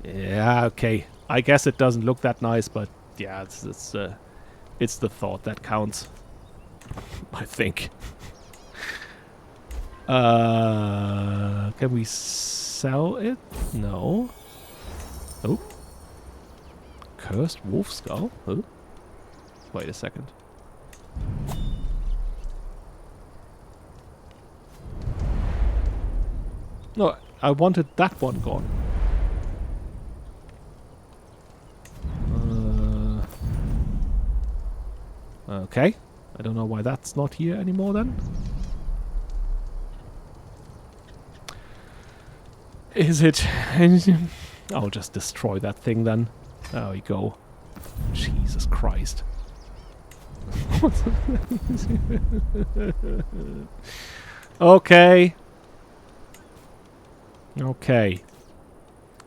Yeah, okay. I guess it doesn't look that nice, but yeah, it's the thought that counts. I think. Can we sell it? No. Oh. Cursed wolf skull? Oh. Wait a second. No, I wanted that one gone. Okay. I don't know why that's not here anymore then. Is it? I'll just destroy that thing then. There we go. Jesus Christ. Okay. Okay.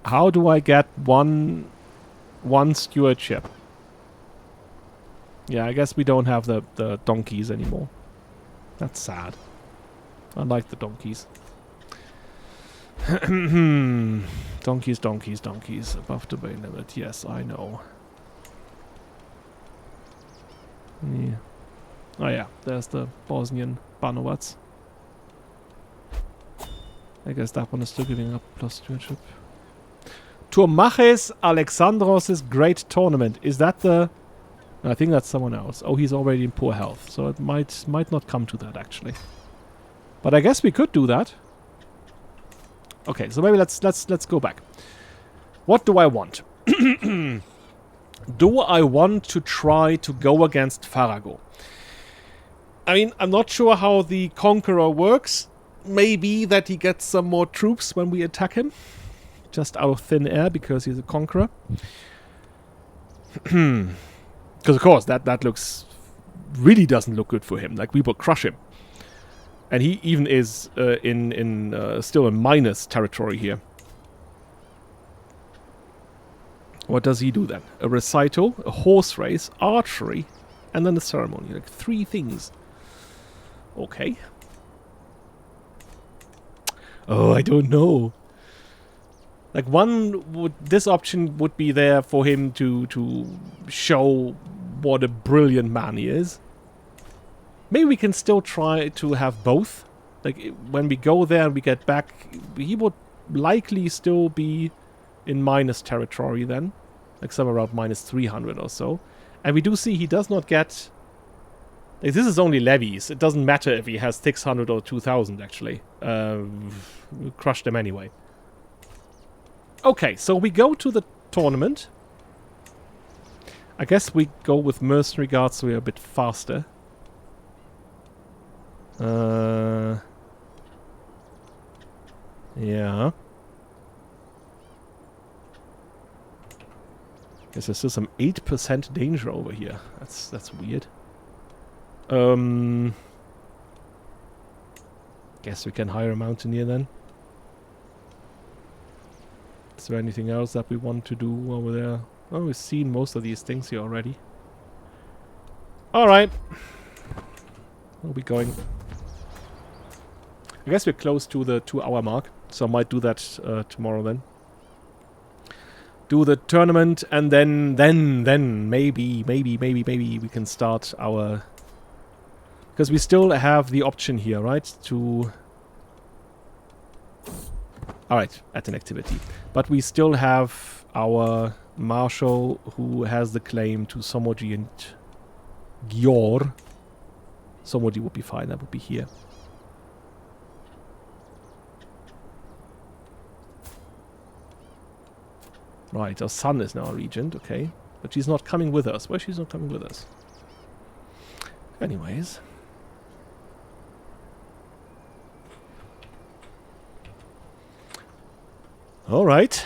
How do I get one stewardship? Yeah, I guess we don't have the donkeys anymore. That's sad. I like the donkeys. Donkeys, donkeys, donkeys. Above the main limit. Yes, I know. Yeah. Oh yeah, there's the Bosnian Banovac. I guess that one is still giving up plus stewardship. Turmaches Alexandros' Great Tournament. Is that the... I think that's someone else. Oh, he's already in poor health, so it might not come to that actually. But I guess we could do that. Okay, so maybe let's go back. What do I want? Do I want to try to go against Farago? I mean, I'm not sure how the Conqueror works. Maybe that he gets some more troops when we attack him. Just out of thin air because he's a Conqueror. Because of course that looks really doesn't look good for him. Like we will crush him, and he even is still in minus territory here. What does he do then? A recital, a horse race, archery, and then a ceremony. Like 3 things. Okay. Oh, I don't know. Like this option would be there for him to show what a brilliant man he is. Maybe we can still try to have both. Like when we go there and we get back, he would likely still be in minus territory then. Like somewhere around minus 300 or so. And we do see he does not get... Like this is only levies. It doesn't matter if he has 600 or 2000 actually. We'll crush them anyway. Okay, so we go to the tournament. I guess we go with mercenary guards so we're a bit faster. Yeah. Guess there's still some 8% danger over here. That's weird. Guess we can hire a mountaineer then. Is there anything else that we want to do over there? Oh, we've seen most of these things here already. Alright. Where are we going? I guess we're close to the 2-hour mark, so I might do that tomorrow then. Do the tournament, and then maybe we can start our... Because we still have the option here, right? To... Alright, at an activity. But we still have our marshal who has the claim to Somodji and Gjor. Somodji would be fine, that would be here. Right, our son is now a regent, okay. But she's not coming with us. Why she's not coming with us? Anyways. Alright.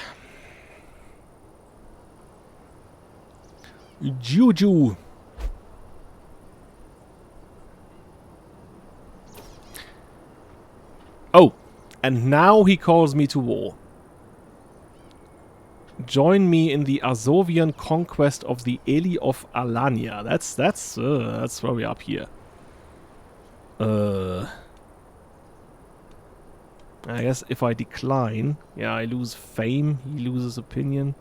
Juju. Oh, and now he calls me to war. Join me in the Azovian conquest of the Eli of Alania. That's where we're up here. I guess if I decline, yeah, I lose fame. He loses opinion.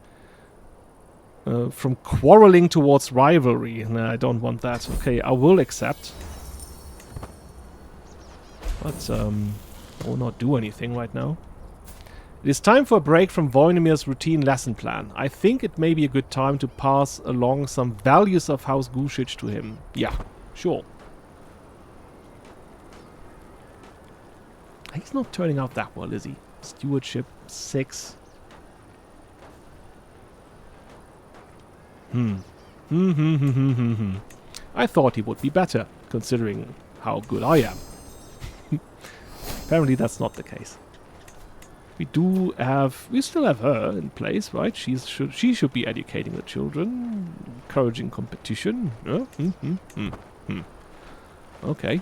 From quarreling towards rivalry. Nah, I don't want that. Okay, I will accept. But I will not do anything right now. It is time for a break from Voinimir's routine lesson plan. I think it may be a good time to pass along some values of House Gušić to him. Yeah, sure. He's not turning out that well, is he? Stewardship 6. I thought he would be better, considering how good I am. Apparently that's not the case. We still have her in place, right? She should be educating the children, encouraging competition. Okay.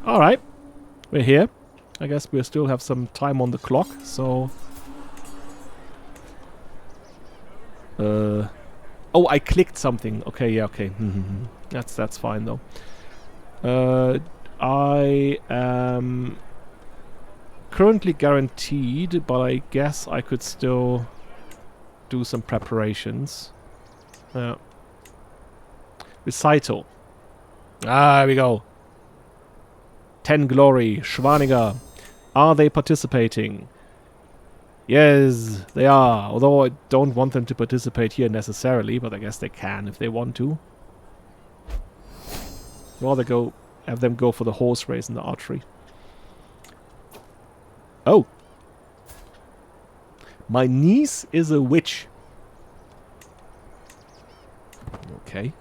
Alright. We're here. I guess we still have some time on the clock, so... Oh, I clicked something. Okay, yeah, okay. That's fine, though. I am... currently guaranteed, but I guess I could still do some preparations. Recital. Ah, there we go. 10 glory. Schwaniger. Are they participating? Yes, they are. Although I don't want them to participate here necessarily, but I guess they can if they want to. Rather have them go for the horse race and the archery. Oh. My niece is a witch. Okay.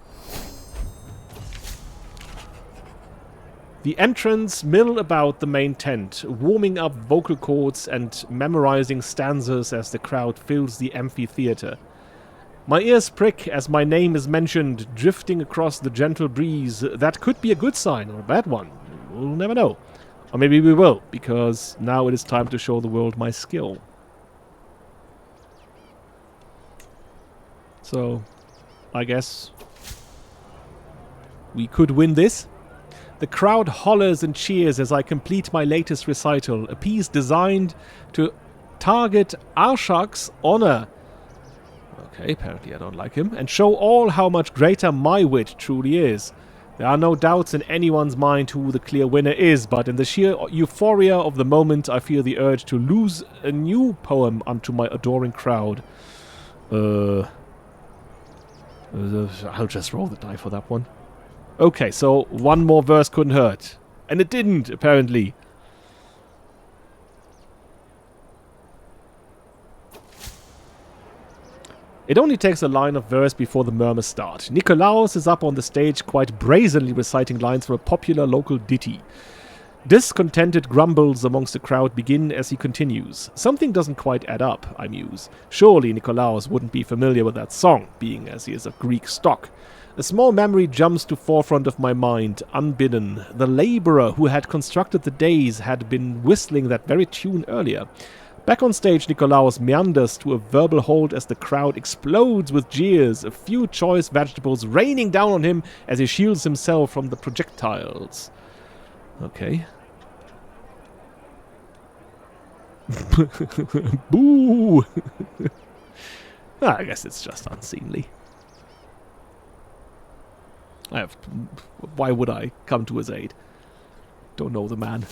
The entrants mill about the main tent, warming up vocal cords and memorizing stanzas as the crowd fills the amphitheater. My ears prick as my name is mentioned, drifting across the gentle breeze. That could be a good sign or a bad one. We'll never know. Or maybe we will, because now it is time to show the world my skill. So, I guess we could win this. The crowd hollers and cheers as I complete my latest recital, a piece designed to target Arshak's honor. Okay, apparently I don't like him. And show all how much greater my wit truly is. There are no doubts in anyone's mind who the clear winner is, but in the sheer euphoria of the moment, I feel the urge to lose a new poem unto my adoring crowd. I'll just roll the die for that one. Okay, so one more verse couldn't hurt. And it didn't, apparently. It only takes a line of verse before the murmurs start. Nikolaos is up on the stage quite brazenly reciting lines from a popular local ditty. Discontented grumbles amongst the crowd begin as he continues. Something doesn't quite add up, I muse. Surely Nikolaos wouldn't be familiar with that song, being as he is of Greek stock. A small memory jumps to forefront of my mind, unbidden. The labourer who had constructed the days had been whistling that very tune earlier. Back on stage, Nikolaos meanders to a verbal halt as the crowd explodes with jeers, a few choice vegetables raining down on him as he shields himself from the projectiles. Okay. Boo! I guess it's just unseemly. Why would I come to his aid? Don't know the man.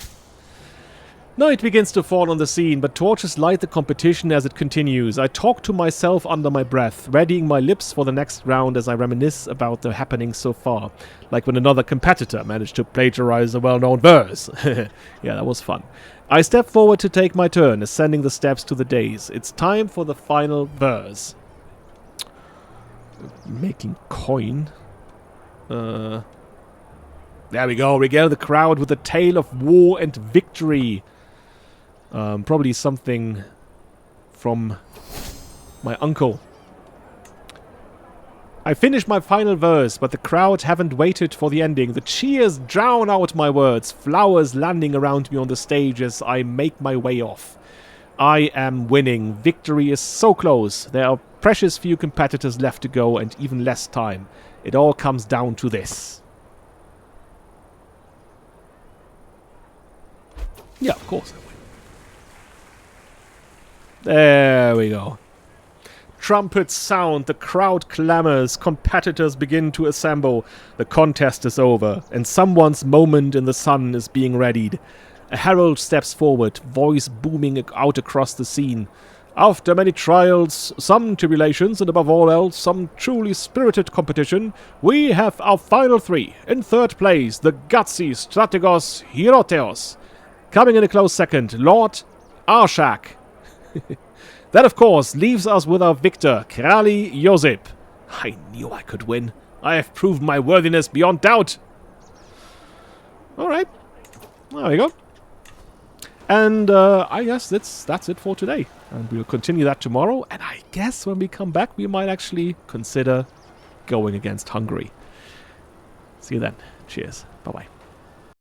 Night begins to fall on the scene, but torches light the competition as it continues. I talk to myself under my breath, readying my lips for the next round as I reminisce about the happenings so far. Like when another competitor managed to plagiarize a well-known verse. Yeah, that was fun. I step forward to take my turn, ascending the steps to the dais. It's time for the final verse. Making coin. There we go. Regale the crowd with a tale of war and victory. Probably something from my uncle. I finish my final verse, but the crowd haven't waited for the ending. The cheers drown out my words, flowers landing around me on the stage as I make my way off. I am winning. Victory is so close. There are precious few competitors left to go and even less time. It all comes down to this. Yeah, of course I win. There we go. Trumpets sound, the crowd clamors, competitors begin to assemble. The contest is over, and someone's moment in the sun is being readied. A herald steps forward, voice booming out across the scene. After many trials, some tribulations, and above all else, some truly spirited competition, we have our final three. In third place, the gutsy Strategos Hieroteos. Coming in a close second, Lord Arshak. That, of course, leaves us with our victor, Kralj Josip. I knew I could win. I have proved my worthiness beyond doubt. Alright. There we go. And I guess that's it for today. And we'll continue that tomorrow. And I guess when we come back, we might actually consider going against Hungary. See you then. Cheers. Bye-bye.